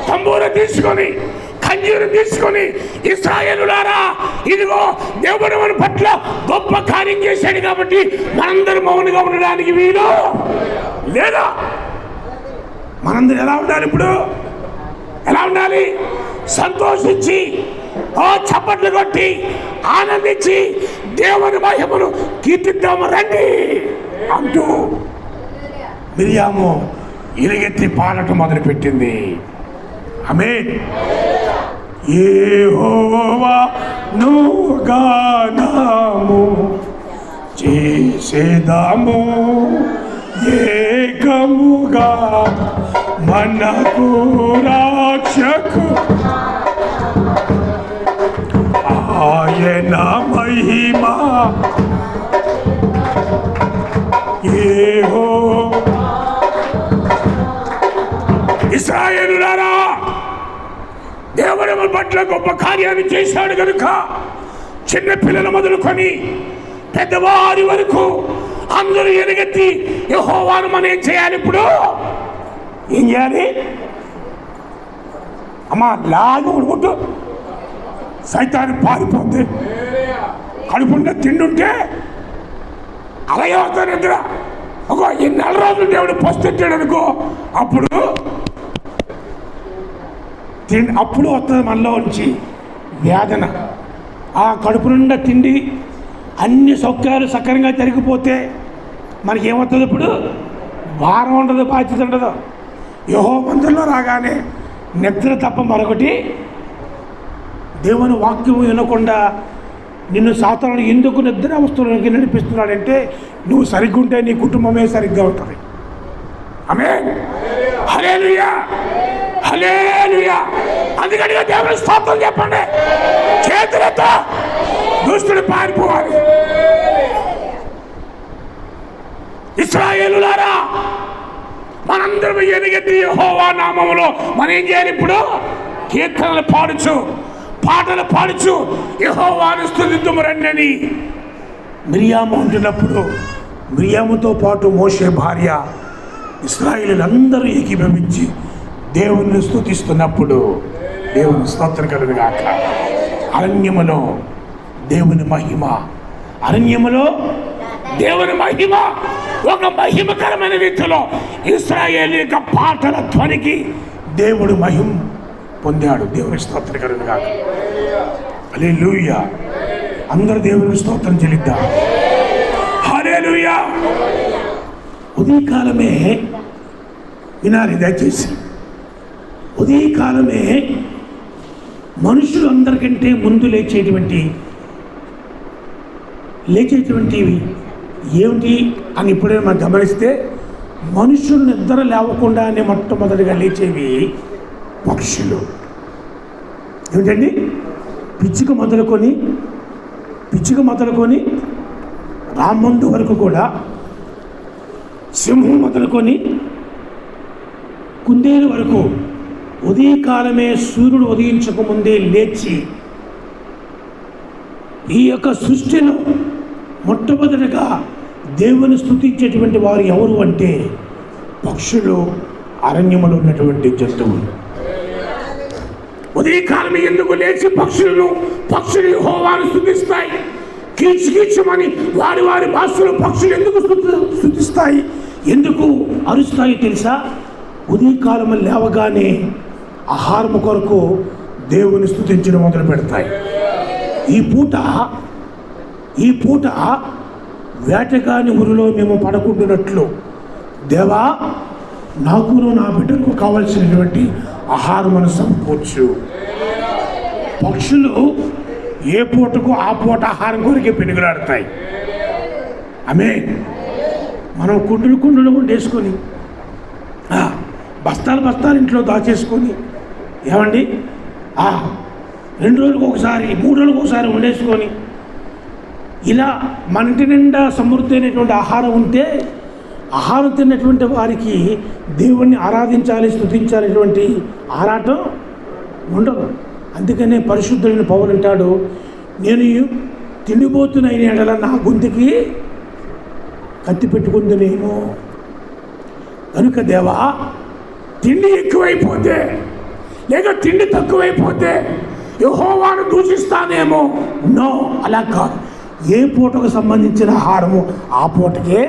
తంబూర తీసుకొని, కంజీరు తీసుకొని, ఇశ్రాయేలులారా, ఇదిగో దేవుడు మన పట్ల గొప్ప కార్యం చేశాడు కాబట్టి మనందరం మౌనంగా ఉండడానికి వీలు లేదా? మనందరం ఎలా ఉండాలి? ఇప్పుడు ఎలా ఉండాలి? సంతోషించి, చప్పట్లు కొట్టి, ఆనందించి దేవుని మహిమను కీర్తిద్దాము రండి అంటూ మిరియాము ఇరుగెత్తి పాడటం మొదలుపెట్టింది. ఆమేన్. యెహోవాను గానము చేసేదాము ఏకముగా, మనకు రక్షకు ఆయన మహిమ ఇశ్రాయేలులారా, దేవుడు మన పట్ల గొప్ప కార్యాన్ని చేశాడు కనుక చిన్న పిల్లలు మొదలుకొని పెద్దవారి వరకు అందరూ ఎలుగెత్తి యెహోవాను మనం ఏం చేయాలి? ఇప్పుడు ఏం చేయాలి? అమ్మా లాగా ఉడుకుంటూ సైతాన్ని పారిపోతే, కడుపుంటే తిండుంటే అలాగే అవుతాను నిద్ర. ఈ 4 రోజులు దేవుడు పొస్తెట్టాడు అనుకో, అప్పుడు వస్తుంది మనలో నుంచి వేదన. ఆ కడుపు నిండా తిండి, అన్ని సౌఖ్యాలు సక్రంగా జరిగిపోతే మనకేమవుతుంది? ఇప్పుడు భారం ఉండదు, బాధ్యత ఉండదు. యెహోవా మందిరంలో రాగానే నిద్ర తప్ప మరొకటి. దేవుని వాక్యం వినకుండా నిన్ను సాతానుడు ఎందుకు నిద్ర అవస్థలోకి నడిపిస్తున్నాడంటే, నువ్వు సరిగ్గా ఉంటే నీ కుటుంబమే సరిగ్గా ఉంటుంది. ఆమేన్ హల్లెలూయా. హల్లెలూయా. అందుకని దేవుని స్తోత్రం చెప్పండి. చేతులతో దుష్టుడు పారిపోవాలి. ఇశ్రాయేలులారా, మనందరం ఎలుగెత్తి యెహోవా నామములో మనం ఏం చేయాలి? ఇప్పుడు కీర్తనలు పాడుచు, పాటలు పాడుచు యెహోవాను స్తుతిద్దుము రండి అని మిరియాము అంటున్నప్పుడు, మిరియాముతో పాటు మోషే భార్య ఇశ్రాయేలులందరూ ఏకీభవించి దేవుని స్తుతిస్తున్నప్పుడు దేవుని స్తోత్రం కలుగుగాక. అరణ్యములో దేవుని మహిమ, అరణ్యములో దేవుని మహిమ ఒక మహిమకరమైన రీతిలో ఇశ్రాయేలు యొక్క పాటల ధ్వనికి దేవుడు మహిమ పొందాడు. దేవుని స్తోత్రం కలుగుగాక. హల్లెలూయా. అందరూ దేవుని స్తోత్రం చెల్లిద్దాం. హల్లెలూయా. ఉదయకాలమే వినాలి దయచేసి. ఉదయకాలమే మనుషులు అందరికంటే ముందు లేచేటువంటివి ఏమిటి అని ఇప్పుడే మనం గమనిస్తే, మనుషులు నిద్ర లేవకుండానే మొట్టమొదటిగా లేచేవి పక్షులు. ఏమిటండి? పిచ్చుక మొదలుకొని రామందు వరకు కూడా, సింహం మొదలుకొని కుందేలు వరకు ఉదయకాలమే సూర్యుడు ఉదయించకముందే లేచి ఈ యొక్క సృష్టిలో మొట్టమొదటిగా దేవుని స్తుతించేటువంటి వారు ఎవరు అంటే పక్షులు అరణ్యములో ఉన్నటువంటి జంతువులు. ఉదయకాలం ఎందుకు లేచి పక్షులు యెహోవాను స్తుతిస్తాయి? కీచుకీచుమని వారి భాషలో పక్షులు ఎందుకు స్తుతిస్తాయి, ఎందుకు అరుస్తాయి తెలుసా? ఉదయకాలం లేవగానే ఆహారం కొరకు దేవుని స్తుతించడం మొదలు పెడతాయి. ఈ పూట వేటగాని ఊరిలో మేము పడుకుంటున్నట్లు, దేవా నాకును నా బిడ్డకు కావలసినటువంటి ఆహారమును సమకూర్చు. పక్షులు ఏ పూటకు ఆ పూట ఆహారం కొరికే పెనుగులాడతాయి. మనం కుండలు వండేసుకొని బస్తాలు ఇంట్లో దాచేసుకొని ఏమండి 2 రోజులకు ఒకసారి 3 రోజులకు ఒకసారి వండేసుకొని ఇలా మన ఇంటి నిండా సమృద్ధి అయినటువంటి ఆహారం ఉంటే, ఆహారం తిన్నటువంటి వారికి దేవుణ్ణి ఆరాధించాలి, స్తుతించాలనేటువంటి ఆరాటం ఉండదు. అందుకనే పరిశుద్ధులైన పౌలు అంటాడు, నేను తిండిపోతున్న ఎడల నా గొంతుకి కత్తి పెట్టుకుందునేమో. కనుక దేవా, తిండి ఎక్కువైపోతే లేక తిండి తక్కువైపోతే యెహోవాను దూషిస్తానేమో. నో, అలా కాదు. ఏ పూటకు సంబంధించిన ఆహారము ఆ పూటకే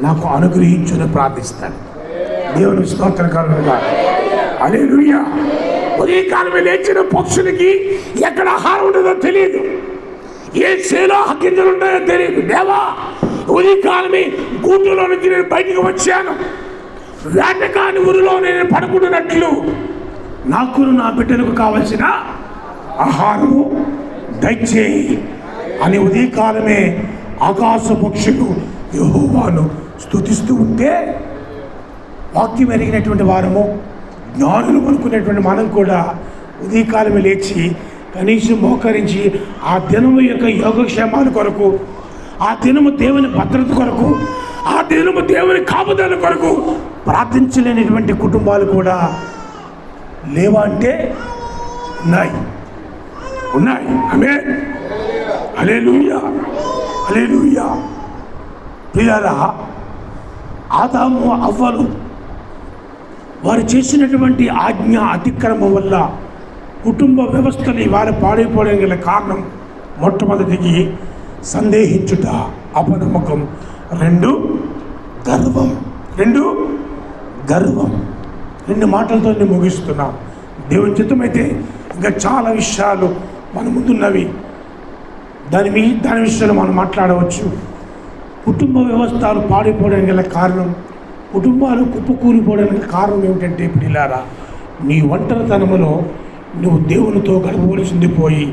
నాకు అనుగ్రహించుని ప్రార్థిస్తాను. దేవుని స్తోత్రం కలుగునుగా. హల్లెలూయా. ఉదయకాలమే లేచిన పక్షులకి ఎక్కడ ఆహారం ఉండదో తెలియదు, ఏ చేలో గింజలు ఉంటాయో తెలియదు. దేవా, ఉదయకాలమే గూటులో నుంచి నేను బయటికి వచ్చాను, వేటకాని ఊరిలో నేను పడుకున్నట్లు నాకును నా బిడ్డలకు కావలసిన ఆహారము దయచేయి అని ఉదయకాలమే ఆకాశ పక్షులు యెహోవాను స్తుతిస్తూ ఉంటే, వాక్యం ఎరిగినటువంటి వారము, జ్ఞానులు అనుకునేటువంటి మనం కూడా ఉదయకాలమే లేచి కనీసం మోకరించి ఆ దినము యొక్క యోగక్షేమాల కొరకు, ఆ దినము దేవుని భద్రత కొరకు, ఆ దినము దేవుని కాపుదల కొరకు ప్రార్థించలేనటువంటి కుటుంబాలు కూడా లేవా అంటే ఉన్నాయి. ఆమేన్. హల్లెలూయా, హల్లెలూయా. ప్రియులారా, ఆదాము అవ్వలు వారు చేసినటువంటి ఆజ్ఞ అతిక్రమం వల్ల కుటుంబ వ్యవస్థని ఇవాళ పాడైపోవడానికి గల కారణం మొట్టమొదటికి సందేహించుట, అపనమ్మకం. 2 గర్వం. 2 మాటలతో నేను ముగిస్తున్నాం. దేవుని చిత్తమైతే ఇంకా చాలా విషయాలు మన ముందున్నవి, దాని విషయాలు మనం మాట్లాడవచ్చు. కుటుంబ వ్యవస్థలు పాడైపోవడానికి గల కారణం, కుటుంబాలు కుప్పకూలిపోవడానికి కారణం ఏమిటంటే, పిల్లారా, నీ ఒంటరితనములో నువ్వు దేవునితో గడపవలసింది పోయి,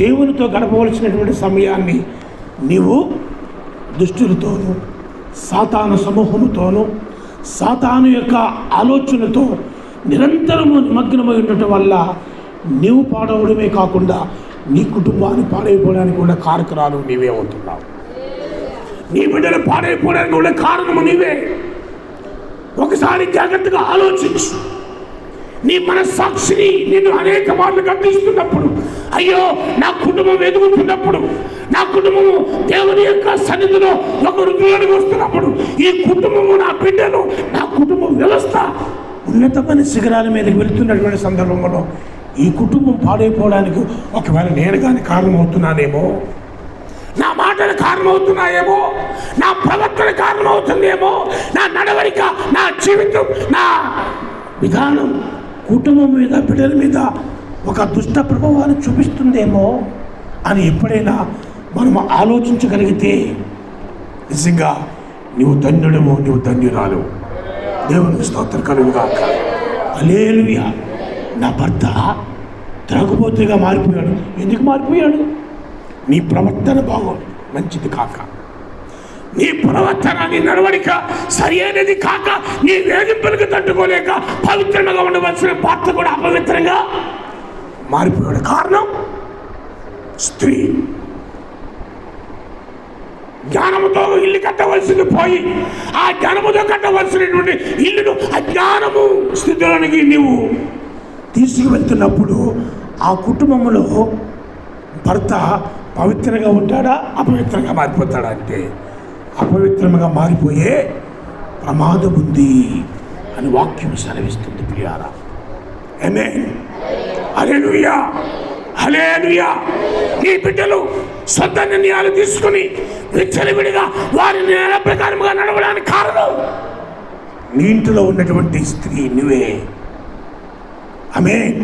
దేవునితో గడపవలసినటువంటి సమయాన్ని నీవు దుష్టులతోనూ, సాతాను సమూహముతోనూ, సాతాను యొక్క ఆలోచనతో నిరంతరము నిమగ్నమై ఉండటం వల్ల నీవు పాడవడమే కాకుండా నీ కుటుంబాన్ని పాడైపోవడానికి కూడా కారకురాలు నీవే అవుతున్నావు. నీ బిడ్డలు పాడైపోవడానికి కూడా కారణము నీవే. ఒకసారి జాగ్రత్తగా ఆలోచించు. నీ మనస్సాక్షిని నేను అనేక మార్లు గర్తిస్తున్నప్పుడు, అయ్యో నా కుటుంబం ఎదుగుతున్నప్పుడు, నా కుటుంబము దేవుని యొక్క సన్నిధిలో ఒక రుజువులకు వస్తున్నప్పుడు, ఈ కుటుంబము, నా బిడ్డలు, నా కుటుంబ వ్యవస్థ ఉన్నతమైన శిఖరాల మీదకి వెళుతున్నటువంటి సందర్భంలో ఈ కుటుంబం పాడైపోవడానికి ఒకవేళ నేను కానీ కారణమవుతున్నానేమో, నా మాటలు కారణమవుతున్నాయేమో, నా ప్రవర్తన కారణమవుతుందేమో, నా నడవడిక, నా జీవితం, నా విధానం కుటుంబం మీద, బిడ్డల మీద ఒక దుష్ట ప్రభావాన్ని చూపిస్తుందేమో అని ఎప్పుడైనా మనం ఆలోచించగలిగితే నిజంగా నీవు ధన్యుడము, నీవు ధన్యురాలు. దేవునికి స్తోత్రం కలుగుగాక. హల్లెలూయా. నా భర్త త్రాగుబోతుగా మారిపోయాడు. ఎందుకు మారిపోయాడు? నీ ప్రవర్తన మంచిది కాక, నీ ప్రవర్తన, నీ నడవడిక సరి అయినది కాక, నీ వేధింపులకు తట్టుకోలేక పవిత్రంగా ఉండవలసిన భర్త కూడా అపవిత్రంగా మారిపోయాడు. కారణం స్త్రీ. జ్ఞానముతో ఇల్లు కట్టవలసింది పోయి, ఆ జ్ఞానముతో కట్టవలసినటువంటి ఇల్లును అజ్ఞానము స్థితిలోనికి నీవు తీసుకువెళ్తున్నప్పుడు ఆ కుటుంబంలో భర్త పవిత్రంగా ఉంటాడా, అపవిత్రంగా మారిపోతాడా? అంటే అపవిత్రంగా మారిపోయే ప్రమాదం ఉంది అని వాక్యం సెలవిస్తుంది ప్రియారా. ఆమేన్. హల్లెలూయా, హల్లెలూయా. నీ బిడ్డలు సొంత నిర్ణయాలు తీసుకుని విచ్చలవిడిగా వారి నిర్ణయాల ప్రకారముగా నడవడానికి కారణం నీ ఇంటిలో ఉన్నటువంటి స్త్రీ నువ్వే. ఆమేన్.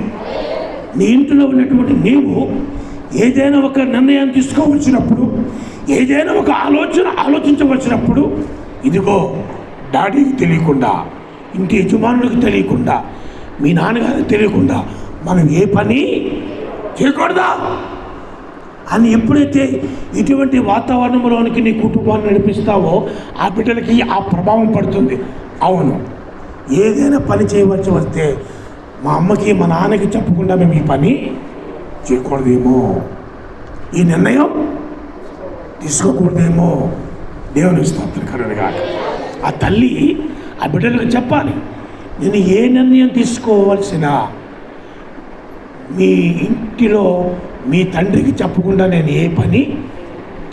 నీ ఇంటిలో ఉన్నటువంటి నీవు ఏదైనా ఒక నిర్ణయం తీసుకోవచ్చినప్పుడు, ఏదైనా ఒక ఆలోచించవచ్చినప్పుడు, ఇదిగో డాడీకి తెలియకుండా, ఇంటి యజమానులకు తెలియకుండా, మీ నాన్నగారికి తెలియకుండా మనం ఏ పని చేయకూడదా అని ఎప్పుడైతే ఇటువంటి వాతావరణంలోనికి నీ కుటుంబాన్ని నడిపిస్తావో ఆ బిడ్డలకి ఆ ప్రభావం పడుతుంది. అవును, ఏదైనా పని చేయవలసి వస్తే మా అమ్మకి మా నాన్నకి చెప్పకుండా మేము ఈ పని చేయకూడదేమో, ఈ నిర్ణయం తీసుకోకూడదేమో. దేవుని స్తోత్రం కలుగునుగా. ఆ తల్లి ఆ బిడ్డలకు చెప్పాలి, నేను ఏ నిర్ణయం తీసుకోవాల్సిన మీ ఇంటిలో మీ తండ్రికి చెప్పకుండా నేను ఏ పని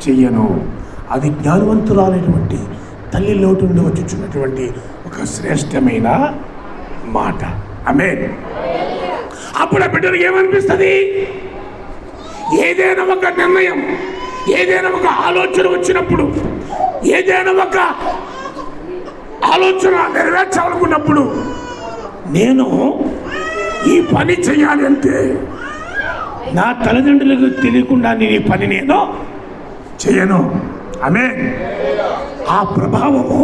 చెయ్యను. అది జ్ఞానవంతురాలైనటువంటి తల్లి నోటి నుండి వచ్చుచున్నటువంటి ఒక శ్రేష్టమైన మాట. ఆమేన్. అప్పుడు ఆ బిడ్డలకు ఏమనిపిస్తుంది? ఏదైనా ఒక నిర్ణయం, ఏదైనా ఒక ఆలోచన వచ్చినప్పుడు, ఏదైనా ఒక ఆలోచన నెరవేర్చాలనుకున్నప్పుడు, నేను ఈ పని చేయాలి అంటే నా తల్లిదండ్రులకు తెలియకుండా నేను ఈ పని నేను చేయను. ఆమేన్. ఆ ప్రభావము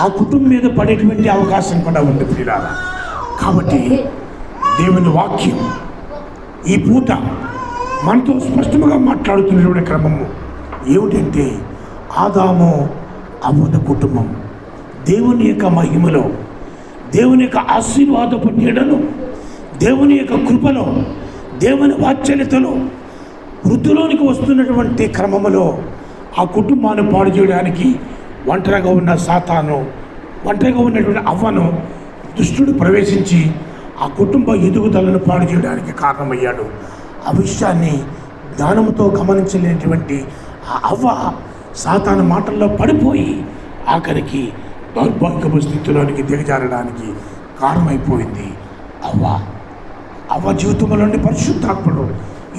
ఆ కుటుంబం మీద పడేటువంటి అవకాశం కూడా ఉంది ప్రియులారా. కాబట్టి దేవుని వాక్యం ఈ పూట మనతో స్పష్టంగా మాట్లాడుతున్నటువంటి క్రమము ఏమిటంటే, ఆదాము అవ్వల కుటుంబం దేవుని యొక్క మహిమలో, దేవుని యొక్క ఆశీర్వాదపు నీడలో, దేవుని యొక్క కృపలో, దేవుని వాత్సల్యతలో వృద్ధిలోనికి వస్తున్నటువంటి క్రమములో ఆ కుటుంబాన్ని పాడు చేయడానికి ఒంటరిగా ఉన్న సాతాను, ఒంటరిగా ఉన్నటువంటి అవ్వను దుష్టుడు ప్రవేశించి ఆ కుటుంబ ఎదుగుదలను పాడు చేయడానికి కారణమయ్యాడు. ఆ విషయాన్ని జ్ఞానంతో గమనించలేనటువంటి ఆ అవ్వ సాతాను మాటల్లో పడిపోయి ఆఖరికి దౌర్భాగ్యపు స్థితిలోనికి దిగజారడానికి కారణమైపోయింది అవ్వ జీవితంలోని పరిశుద్ధాత్ముడు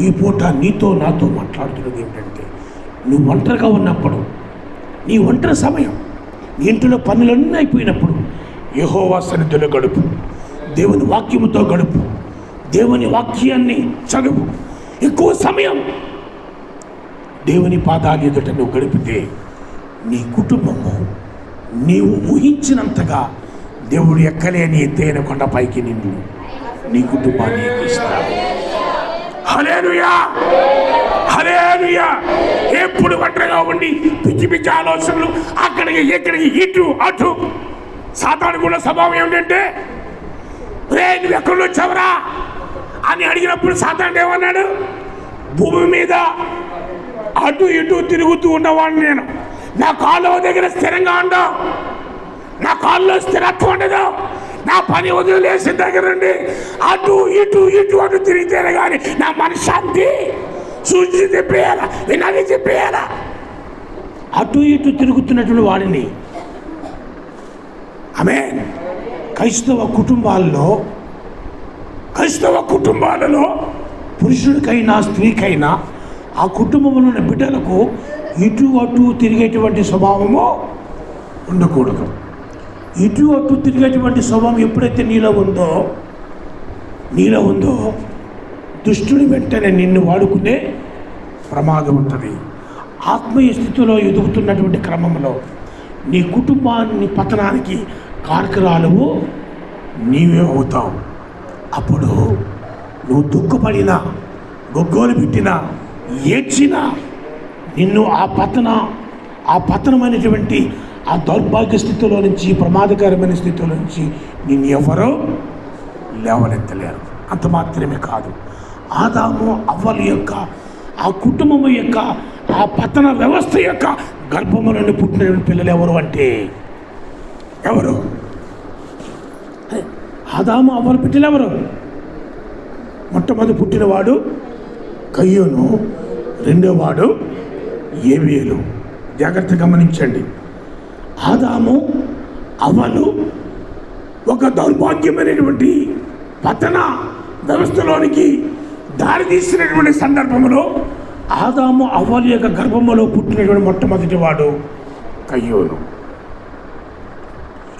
ఈ పూట నీతో నాతో మాట్లాడుతున్నది ఏమిటంటే, నువ్వు ఒంటరిగా ఉన్నప్పుడు, నీ ఒంటరి సమయం, నీ ఇంటిలో పనులన్నీ అయిపోయినప్పుడు యెహోవా సన్నిధిలో గడుపు, దేవుని వాక్యముతో గడుపు, దేవుని వాక్యాన్ని చదువు. ఎక్కువ సమయం దేవుని పాదాల ఎదుట నువ్వు గడిపితే నీ కుటుంబము నీవు ఊహించినంతగా దేవుడు ఎక్కలేని ఎత్తైన కొండపైకి నిన్ను నీ కుటుంబాన్ని ఎక్కిస్తాడు. హల్లెలూయా, హల్లెలూయా. ఎప్పుడు ఒంటరిగా ఉండి పిచ్చి పిచ్చి ఆలోచనలు, అక్కడికి ఎక్కడికి ఇటు అటు. సాతాను కూడా స్వభావం ఏమిటంటే, రే నువ్వు ఎక్కడి వచ్చావురా అని అడిగినప్పుడు సాతాను ఏమన్నాడు? భూమి మీద అటు ఇటు తిరుగుతూ ఉన్నవాడిని నేను, నా కాళ్ళ దగ్గర స్థిరంగా ఉండవు, నా కాళ్ళలో స్థిరత్వం ఉండదు, నా పని వదిలేసిన దగ్గర నుండి అటు ఇటు ఇటు అటు తిరిగితేనే కానీ నా మనశ్శాంతి. సూచి చెప్పేయాలా, వినాలి చెప్పేయాలా. అటు ఇటు తిరుగుతున్నటువంటి వాడిని ఆమేన్. క్రైస్తవ కుటుంబాలలో పురుషుడికైనా స్త్రీకైనా ఆ కుటుంబంలో ఉన్న బిడ్డలకు ఇటు అటు తిరిగేటువంటి స్వభావము ఉండకూడదు. ఇటు అటు తిరిగేటువంటి స్వభావం ఎప్పుడైతే నీలో ఉందో దుష్టుడి వెంటనే నిన్ను వాడుకునే ప్రమాదం ఉంటుంది. ఆత్మీయ స్థితిలో ఎదుగుతున్నటువంటి క్రమంలో నీ కుటుంబాన్ని పతనానికి కారకురాలువు నీవే అవుతావు. అప్పుడు నువ్వు దుఃఖపడినా, గొగ్గోలు పెట్టినా, ఏడ్చినా నిన్ను ఆ పతనమైనటువంటి ఆ దౌర్భాగ్య స్థితిలో నుంచి, ప్రమాదకరమైన స్థితిలో నుంచి నిన్ను ఎవరో లేవనెత్తలేరు. అంత మాత్రమే కాదు, ఆదాము అవ్వల యొక్క ఆ కుటుంబం యొక్క ఆ పతన వ్యవస్థ యొక్క గర్భములను పుట్టిన పిల్లలు ఎవరు అంటే ఎవరు? ఆదాము అవ్వల బిడ్డలు ఎవరు? మొట్టమొదటి పుట్టినవాడు కయ్యూను, రెండోవాడు ఏబేలు. జాగ్రత్త గమనించండి. ఆదాము అవ్వలు ఒక దౌర్భాగ్యమైనటువంటి పతన వ్యవస్థలోనికి దారి తీసినటువంటి సందర్భంలో ఆదాము అవ్వల యొక్క గర్భములో పుట్టినటువంటి మొట్టమొదటి వాడు కయ్యోను.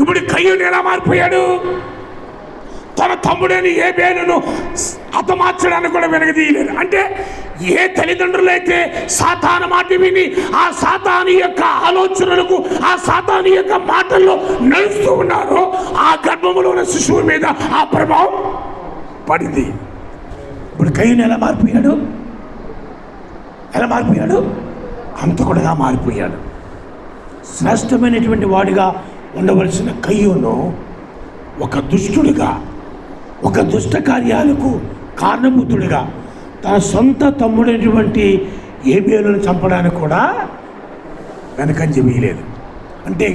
ఇప్పుడు కయ్యోను ఎలా మారిపోయాడు? తన తమ్ముడని హేబేలును హతమార్చడానికి కూడా వెనకదీయలేదు. అంటే ఏ తల్లిదండ్రులైతే సాతాను మాట విని ఆ సాతాను యొక్క ఆలోచనలకు, ఆ సాతాను యొక్క మాటల్లో నడుస్తూ ఉన్నారో ఆ గర్భంలో ఉన్న శిశువు మీద ఆ ప్రభావం పడింది. ఇప్పుడు కయ్యోను ఎలా మారిపోయాడు? ఎలా మారిపోయాడు? హంతకుడుగా మారిపోయాడు. శ్రేష్టమైనటువంటి వాడిగా ఉండవలసిన కయ్యోను ఒక దుష్టుడిగా, ఒక దుష్ట కార్యాలకు కారణభూతుడిగా తన సొంత తమ్ముడైనటువంటి హేబేలును చంపడానికి కూడా వెనకంజ వేయలేదు. అంటే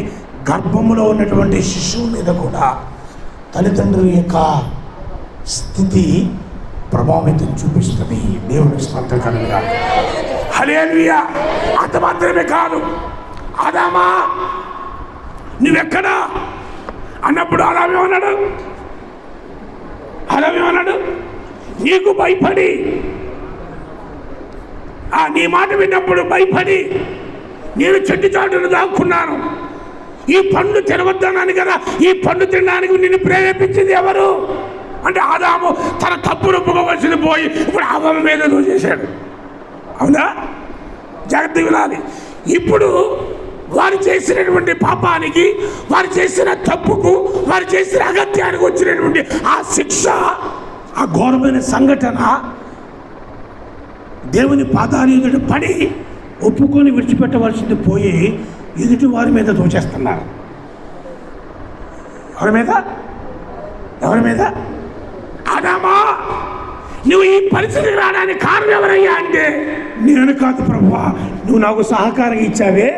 గర్భంలో ఉన్నటువంటి శిశువు మీద కూడా తల్లిదండ్రుల యొక్క స్థితి ప్రభావితం చూపిస్తుంది. దేవుని స్పందనగా హల్లెలూయా. అంత మాత్రమే కాదు, ఆదామా నువ్వెక్కడా అన్నప్పుడు అలామేమన్నాడు? నీకు భయపడి, నీ మాట విన్నప్పుడు భయపడి నేను చెట్టు చాటును దాక్కున్నాను. ఈ పండు తినవద్దన్నాను కదా, ఈ పండు తినడానికి నిన్ను ప్రేరేపించింది ఎవరు అంటే ఆదాము తన తప్పును ఒప్పుకోవలసింది పోయి ఇప్పుడు అవ్వ మీద చేశాడు. అవునా? జాగ్రత్త వినాలి. ఇప్పుడు వారు చేసినటువంటి పాపానికి, వారు చేసిన తప్పుకు, వారు చేసిన అగత్యానికి వచ్చినటువంటి ఆ శిక్ష, ఆ ఘోరమైన సంఘటన దేవుని పాదాలు ఎదుటి పడి ఒప్పుకొని విడిచిపెట్టవలసింది పోయి ఎదుటి వారి మీద దోచేస్తున్నారు. ఎవరి మీద? ఆదామా, నువ్వు ఈ పరిస్థితికి రావడానికి కారణం ఎవరయ్యా అంటే నేను కాదు ప్రభువా, నువ్వు నాకు సహకారం ఇచ్చావే.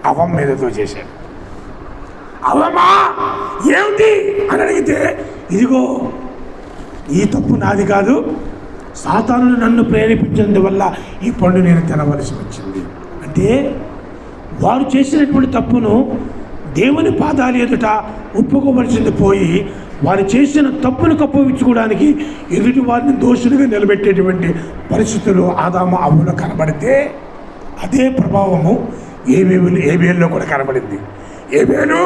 అవ్వ మీద దోచేశాడు. అవ్వమా ఏమిటి అని అడిగితే, ఇదిగో ఈ తప్పు నాది కాదు, సాతాను నన్ను ప్రేరేపించినందువల్ల ఈ పండు నేను తినవలసి వచ్చింది. అంటే వారు చేసినటువంటి తప్పును దేవుని పాదాలు ఎదుట ఒప్పుకోవలసింది పోయి వారు చేసిన తప్పును కప్పిపుచ్చుకోవడానికి ఎదుటి వారిని దోషులుగా నిలబెట్టేటువంటి పరిస్థితులు ఆదాము అవ్వలో కనబడితే అదే ప్రభావము హేబేలులో కూడా కనబడింది. హేబేలు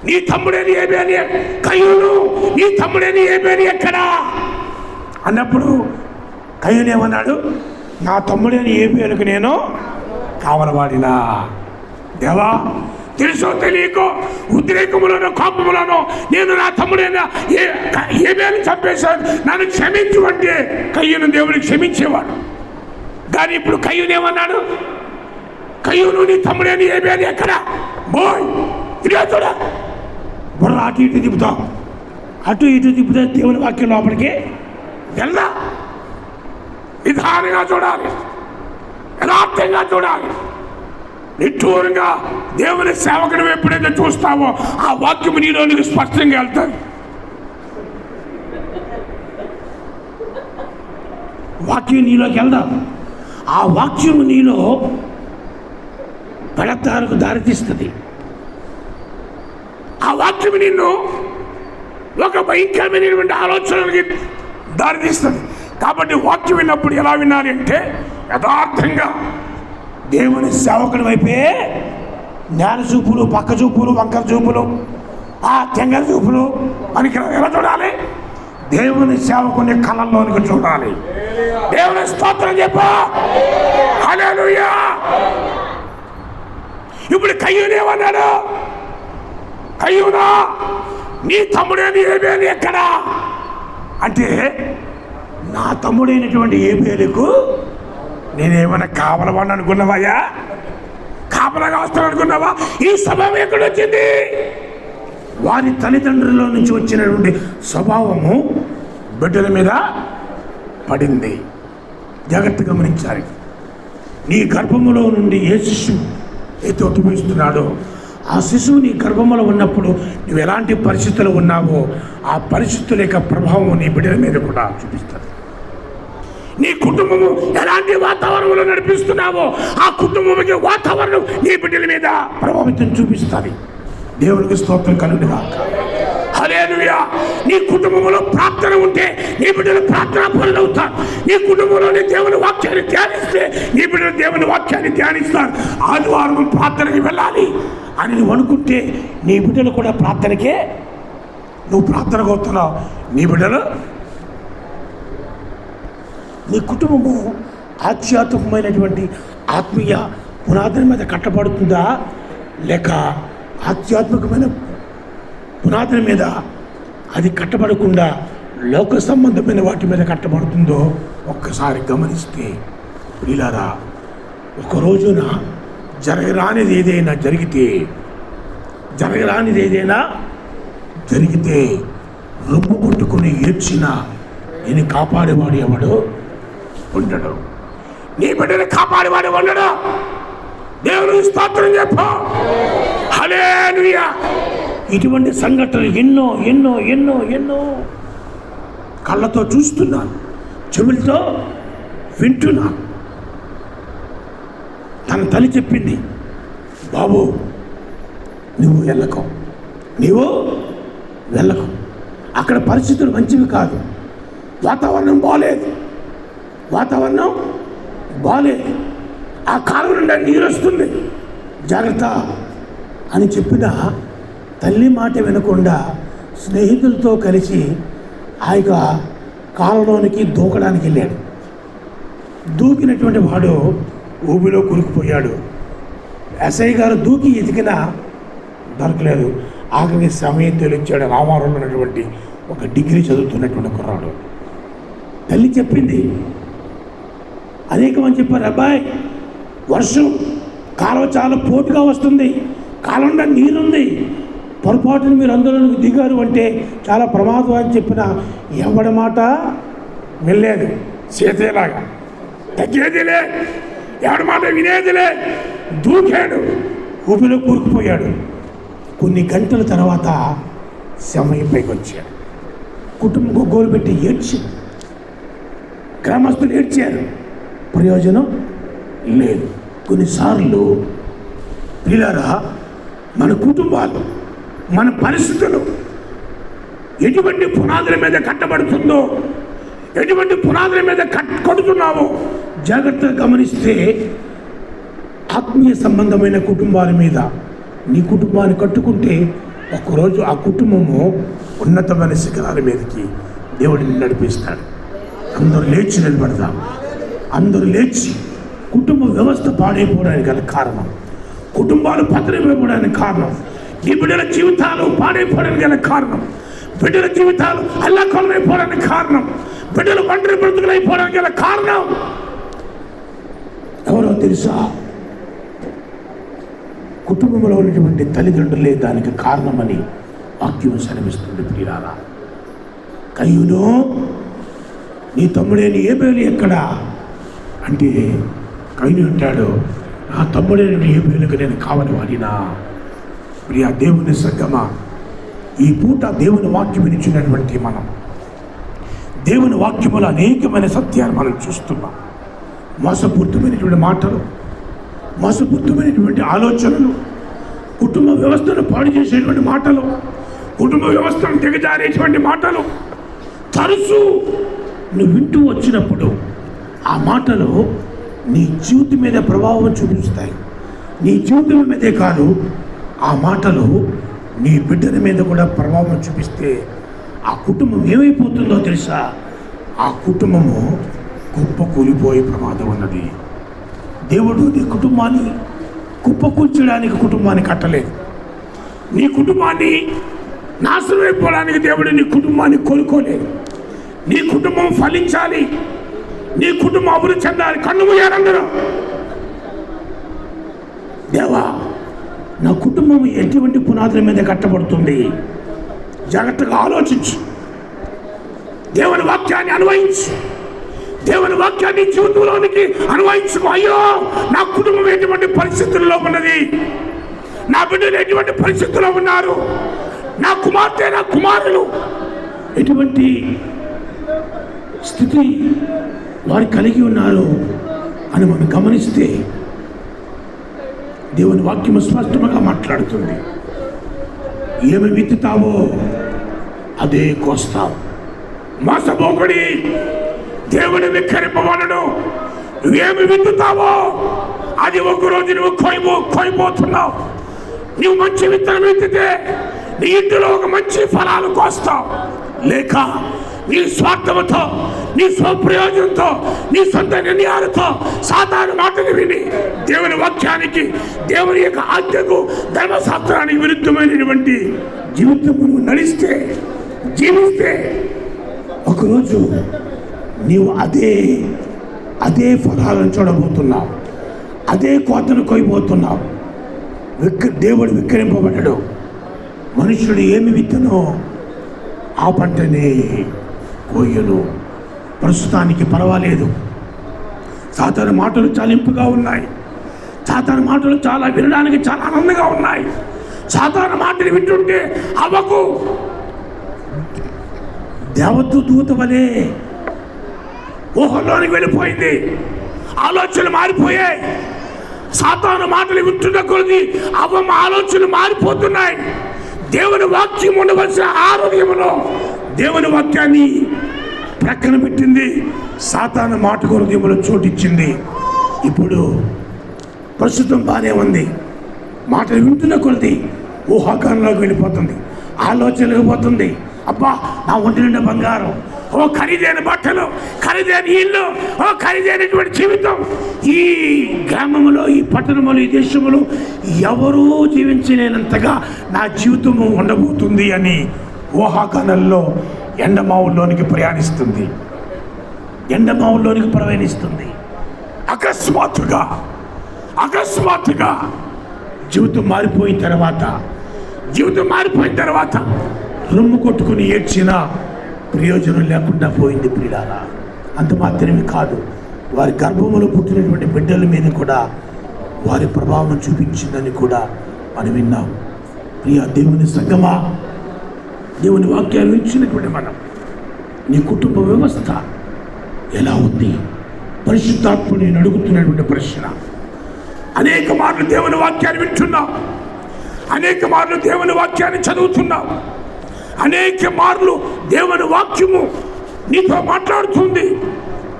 నీ తమ్ముడని హేబేలు, కయ్యోను నీ తమ్ముడని హేబేలు ఎక్కడా అన్నప్పుడు కయ్యోను ఏమన్నాడు? నా తమ్ముడని హేబేలుకు నేను కావలవాడినా. దేవా, తెలుసో తెలియకో ఉద్రేకములను కోపములను నేను నా తమ్ముడైన హేబేలు చంపేశాను, నన్ను క్షమించు అంటే కయ్యోను దేవుడిని క్షమించేవాడు. కానీ ఇప్పుడు కయ్యోను ఏమన్నాడు? కయ్యోను నీ తమ్ముడని హేబేలు ఎక్కడ? బోయ్ చూడ బుర్ర అటు ఇటు తిప్పుతాం, అటు ఇటు తిప్పుతే దేవుని వాక్యం లోపలికి వెళ్దా. నిదానంగా చూడాలి, యథార్థంగా చూడాలి. నిట్టూరంగా దేవుని సేవకుడు ఎప్పుడైతే చూస్తావో ఆ వాక్యము నీలోనికి స్పష్టంగా వెళ్తాను. వాక్యం నీలోకి వెళ్దాం. ఆ వాక్యము నీలో బలత్కారకు దారితీస్తుంది. ఆ వాక్యము నిన్ను ఒక భయంకరమైనటువంటి ఆలోచనలకి దారితీస్తుంది. కాబట్టి వాక్యం విన్నప్పుడు ఎలా వినాలి అంటే యథార్థంగా దేవుని సేవకుడి వైపే జ్ఞాన చూపులు, పక్క చూపులు, వంకర చూపులు, ఆ తెంగర చూపులు మనకి ఎలా చూడాలి? దేవుని సేవకుని కళ్ళల్లోనికి చూడాలి. దేవుని స్తోత్రం చెప్పు, హల్లెలూయా. ఇప్పుడు కయ్యోను ఏమన్నాడు? కయ్యోనా నీ తమ్ముడైన హేబేలు ఎక్కడా అంటే నా తమ్ముడైనటువంటి హేబేలుకు నేనేమన్నా కావలవాడిని అనుకున్నావయ్యా? కాపలాగా వస్తాను అనుకున్నావా? ఈ స్వభావం ఎక్కడొచ్చింది? వారి తల్లిదండ్రుల నుంచి వచ్చినటువంటి స్వభావము బిడ్డల మీద పడింది. జాగ్రత్తగా గమనించాలి. నీ గర్భములో నుండి ఏ శిశువు అయితే ఉద్భవిస్తున్నాడో ఆ శిశువు నీ గర్భంలో ఉన్నప్పుడు నువ్వు ఎలాంటి పరిస్థితులు ఉన్నావో ఆ పరిస్థితుల యొక్క ప్రభావం నీ బిడ్డల మీద కూడా చూపిస్తుంది. నీ కుటుంబము ఎలాంటి వాతావరణంలో నడిపిస్తున్నావో ఆ కుటుంబంకి వాతావరణం నీ బిడ్డల మీద ప్రభావితం చూపిస్తుంది. దేవునికి స్తోత్రం కలుగును గాక. హల్లెలూయా. నీ కుటుంబంలో ప్రార్థన ఉంటే నీ బిడ్డలు ప్రార్థనా పరులు అవుతారు. నీ కుటుంబంలోనే దేవుని వాక్యాన్ని ధ్యానిస్తే నీ బిడ్డలు దేవుని వాక్యాన్ని ధ్యానిస్తారు. ఆదివారం ప్రార్థనకి వెళ్ళాలి అని నువ్వు అనుకుంటే నీ బిడ్డలు కూడా ప్రార్థనకే, నువ్వు ప్రార్థనకు వస్తున్నావు, నీ బిడ్డలు. నీ కుటుంబము ఆధ్యాత్మికమైనటువంటి ఆత్మీయ పునాదుల మీద కట్టబడుతుందా, లేక ఆధ్యాత్మికమైన పునాదుల మీద అది కట్టబడకుండా లోక సంబంధమైన వాటి మీద కట్టబడుతుందో ఒక్కసారి గమనిస్తే ప్రియులారా, ఒక రోజున జరగరానిది ఏదైనా జరిగితే రొమ్ము కొట్టుకుని ఏడ్చిన నేను కాపాడేవాడు ఎవడు ఉండడు. నీ బిడ్డని కాపాడేవాడు ఉండడు. దేవుని స్తోత్రం చెప్పు. హల్లెలూయా. ఇటువంటి సంఘటనలు ఎన్నో ఎన్నో ఎన్నో ఎన్నో కళ్ళతో చూస్తున్నాను, చెవులతో వింటున్నాను. తన తల్లి చెప్పింది, బాబు నువ్వు వెళ్ళకు, అక్కడ పరిస్థితులు మంచివి కాదు, వాతావరణం బాలేదు, ఆ కాలువ నుండి నీరు వస్తుంది, జాగ్రత్త అని చెప్పిన తల్లి మాట వినకుండా స్నేహితులతో కలిసి ఆ యొక్క కాలువలోనికి దూకడానికి వెళ్ళాడు. దూకినటువంటి వాడు ఊబిలో కూరుకుపోయాడు. ఎస్ఐ గారు దూకి ఎతికినా దొరకలేదు. ఆఖరికి సమయం తెలిచాడు. రామారంలో ఉన్నటువంటి ఒక డిగ్రీ చదువుతున్నటువంటి కుర్రాడు. తల్లి చెప్పింది, అనేకమంది చెప్పారు, అబ్బాయి వర్షం, కాలువ చాలా పోటుగా వస్తుంది, కాలంలో నీరుంది, పొరపాటును మీరు అందులోకి దిగారు అంటే చాలా ప్రమాదం అని చెప్పిన ఎవడి మాట వెళ్ళలేదు. చేతేలాగా తగ్గేదిలే, ఎవడి మాట వినేదిలే, దూకాడు, ఊపిలో కూరుకుపోయాడు. కొన్ని గంటల తర్వాత సమయం పైకి వచ్చాడు. కుటుంబం గోలు పెట్టి ఏడ్చి, గ్రామస్తులు ఏడ్చారు, ప్రయోజనం లేదు. కొన్నిసార్లు పిల్లరా, మన కుటుంబాలు, మన పరిస్థితులు ఎటువంటి పునాదుల మీద కట్టబడుతుందో, ఎటువంటి పునాదుల మీద కడుతున్నావో జాగ్రత్తగా గమనిస్తే ఆత్మీయ సంబంధమైన కుటుంబాల మీద నీ కుటుంబాన్ని కట్టుకుంటే ఒకరోజు ఆ కుటుంబము ఉన్నతమైన శిఖరాల మీదకి దేవుడిని నడిపిస్తాడు. అందరూ లేచి నిలబడదాం. అందరూ లేచి, కుటుంబ వ్యవస్థ పాడైపోవడానికి గల కారణం, కుటుంబాలు పతనమైపోవడానికి కారణం, ఈ బిడ్డల జీవితాలు పాడైపోవడానికి గల కారణం, బిడ్డల జీవితాలు అల్లకొలమైపోవడానికి కారణం, బిడ్డలు ఒంటరి బ్రతుకులైపోవడానికి గల కారణం ఎవరో తెలుసా? కుటుంబంలో ఉన్నటువంటి తల్లిదండ్రులే దానికి కారణమని వాక్యం సెలవిస్తుంది. ప్రియులారా, కయ్యూను, నీ తమ్ముడైన ఏబేలు ఎక్కడా అంటే కయ్యూను అంటాడు, నా తమ్ముడైన ఏబేలుకు నేను కావని వాడినా. ప్రియ దేవుని సంగమా, ఈ పూట దేవుని వాక్యం ఇచ్చినటువంటి మనం దేవుని వాక్యములో అనేకమైన సత్యాలు మనం చూస్తున్నాం. మోసపూరితమైనటువంటి మాటలు, మోసపూరితమైనటువంటి ఆలోచనలు, కుటుంబ వ్యవస్థను పాడు చేసేటువంటి మాటలు, కుటుంబ వ్యవస్థను దిగజారేటువంటి మాటలు తరచూ నువ్వు వింటూ వచ్చినప్పుడు ఆ మాటలు నీ జీవితం మీద ప్రభావం చూపిస్తాయి. నీ జీవితం మీదే కాదు, ఆ మాటలు నీ బిడ్డల మీద కూడా ప్రభావం చూపిస్తే ఆ కుటుంబం ఏమైపోతుందో తెలుసా? ఆ కుటుంబము కుప్పకూలిపోయే ప్రమాదం ఉన్నది. దేవుడు నీ కుటుంబాన్ని కుప్పకూల్చడానికి కుటుంబాన్ని కట్టలేదు. నీ కుటుంబాన్ని నాశనం అయిపోవడానికి దేవుడు నీ కుటుంబాన్ని కోలుకోలేదు. నీ కుటుంబం ఫలించాలి, నీ కుటుంబం అభివృద్ధి చెందాలి. కన్ను మూయాలందరూ, దేవా నా కుటుంబం ఎటువంటి పునాదుల మీద కట్టబడుతుంది? జాగ్రత్తగా ఆలోచించు, దేవుని వాక్యాన్ని అన్వయించు, దేవుని వాక్యాన్ని జీవితంలోనికి అన్వయించుకో. అయ్యో, నా కుటుంబం ఎటువంటి పరిస్థితుల్లో ఉన్నది, నా బిడ్డలు ఎటువంటి పరిస్థితుల్లో ఉన్నారు, నా కుమార్తె నా కుమారులు ఎటువంటి స్థితి వారు కలిగి ఉన్నారు అని మనం గమనిస్తే దేవుని వాక్యము స్పష్టంగా మాట్లాడుతుంది. ఏమి విత్తుతావో అదే కోస్తావు. మోసపోకుడి, దేవుని విక్కరింపబడను. నువ్వేమి విత్తుతావో అది ఒకరోజు నువ్వు కోయిపోతున్నావు. నువ్వు మంచి విత్తనం విత్తితే నీ ఇంటిలో ఒక మంచి ఫలాలు కోస్తావు. లేక నీ స్వార్థంతో, నీ స్వప్రయోజనంతో, నీ సొంత నిర్ణయాలతో సాతాను మాటలు విని దేవుని వాక్యానికి, దేవుని యొక్క ఆజ్ఞకు, ధర్మశాస్త్రానికి విరుద్ధమైనటువంటి జీవితము జీవిస్తే ఒకరోజు నీవు అదే ఫలాలను చూడబోతున్నావు, అదే కోతను కోయబోతున్నావు. దేవుడు విక్కరింపబడ్డాడు. మనుషుడు ఏమి విత్తనో ఆ పంటనే కోయను. ప్రస్తుతానికి పర్వాలేదు. సాతాను మాటలు చాలా ఇంపుగా ఉన్నాయి. సాతాను మాటలు చాలా వినడానికి చాలా ఆనందంగా ఉన్నాయి. సాతాను మాటలు వింటుంటే అవ్వకు దేవదూత వలె ఊహల్లోనికి వెళ్ళిపోయింది. ఆలోచనలు మారిపోయాయి. సాతాను మాటలు వింటున్న కొద్ది అవ్వ ఆలోచనలు మారిపోతున్నాయి. దేవుని వాక్యం ఉండవలసిన ఆ హృదయంలో దేవుని వాక్యాన్ని ప్రక్కన పెట్టింది. సాతాను మాట హృదయంలో చోటిచ్చింది. ఇప్పుడు ప్రస్తుతం బాగానే ఉంది. మాటలు వింటున్న కొద్ది ఊహాగానంలోకి వెళ్ళిపోతుంది, ఆలోచనలకు పోతుంది. అబ్బా, నా ఒంటి నిండా బంగారం, ఓ ఖరీదైన బట్టలు, ఖరీదైన ఇల్లు, ఓ ఖరీదైనటువంటి జీవితం. ఈ గ్రామంలో, ఈ పట్టణంలో, ఈ దేశంలో ఎవరూ జీవించలేనంతగా నా జీవితము ఉండబోతుంది అని ఊహాగానంలో ఎండమావుల్లోనికి ప్రయాణిస్తుంది. అకస్మాత్తుగా జీవితం మారిపోయిన తర్వాత రొమ్ము కొట్టుకుని ఏడ్చినా ప్రయోజనం లేకుండా పోయింది ప్రియులారా. అంత మాత్రమే కాదు, వారి గర్భంలో పుట్టినటువంటి బిడ్డల మీద కూడా వారి ప్రభావం చూపించిందని కూడా మనం విన్నాం. ప్రియ దేవుని సంగమా, దేవుని వాక్యాలు ఇచ్చినటువంటి మనం, నీ కుటుంబ వ్యవస్థ ఎలా ఉంది? పరిశుద్ధాత్ముని అడుగుతున్నటువంటి ప్రశ్న. అనేక మార్లు దేవుని వాక్యాన్ని వింటున్నాం, అనేక మార్లు దేవుని వాక్యాన్ని చదువుతున్నాం, అనేక మార్లు దేవుని వాక్యము నీతో మాట్లాడుతుంది.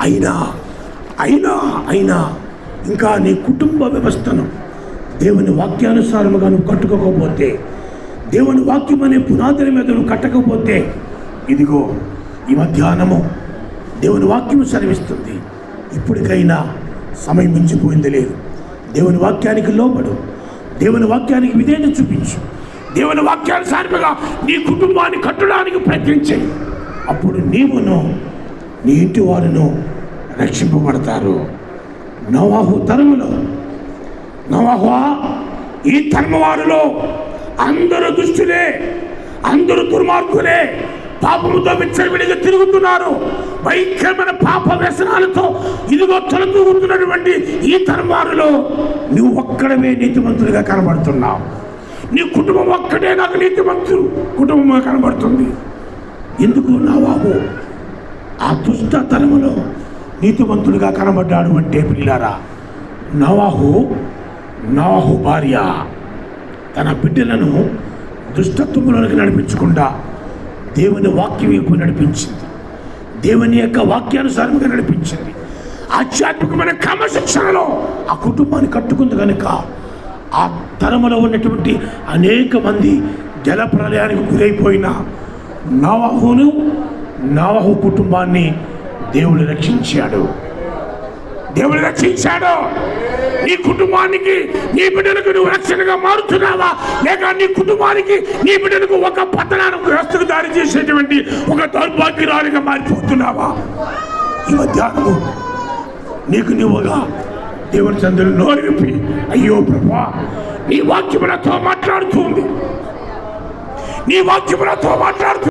అయినా ఇంకా నీ కుటుంబ వ్యవస్థను దేవుని వాక్యానుసారముగా నువ్వు కట్టుకోకపోతే, దేవుని వాక్యం అనే పునాదుల మీద నువ్వు కట్టకపోతే, ఇదిగో ఈ మధ్యాహ్నము దేవుని వాక్యము సెలవిస్తుంది. ఇప్పటికైనా సమయం మించిపోయింది లేదు. దేవుని వాక్యానికి లోబడు, దేవుని వాక్యానికి విధేయత చూపించు, దేవుని వాక్యానుసారముగా నీ కుటుంబాన్ని కట్టడానికి ప్రయత్నించాయి. అప్పుడు నీవును నీ ఇంటి వారును రక్షింపబడతారు. నోవాహు ఈ తరము వారిలో అందరూ దుష్టులే, అందరూ దుర్మార్గులే, పాపముతో విచ్చలవిడిగా తిరుగుతున్నారు. భయంకరమైన పాప వ్యసనాలతో ఇదిగో తొలతూగుతున్నటువంటి ఈ తరమారులో నువ్వు ఒక్కడమే నీతిమంతుడిగా కనబడుతున్నావు. నీ కుటుంబం ఒక్కటే నాకు నీతిమంతుడు కుటుంబంగా కనబడుతుంది. ఎందుకు నోవాహు ఆ దుష్ట తరములో నీతిమంతుడిగా కనబడ్డాడు అంటే ప్రియులారా, నోవాహు భార్య తన బిడ్డలను దుష్టత్వంలోనికి నడిపించకుండా దేవుని వాక్యం వైపు నడిపించింది. దేవుని యొక్క వాక్యానుసారంగా నడిపించింది. ఆధ్యాత్మికమైన క్రమశిక్షణలో ఆ కుటుంబాన్ని కట్టుకుంది కనుక ఆ తరములో ఉన్నటువంటి అనేక మంది జల ప్రళయానికి గురైపోయిన నోవాహు కుటుంబాన్ని దేవుడు రక్షించాడు. నీ కుటుంబానికి, నీ బిడ్డలకు నువ్వు రక్షణగా మారుతున్నావా, లేక నీ కుటుంబానికి, నీ బిడ్డలకు ఒక పతనాన్ని వ్యవస్థకు దారి చేసేటువంటి ఒక దౌర్భాగ్యురాలుగా మారిపోతున్నావా? ఈ మధ్యాహ్నము నీకు నువ్వుగా దేవుని చంద్రులు నోరు విప్పి, అయ్యో ప్రభువా, నీ వాక్యము నాతో మాట్లాడుతుంది,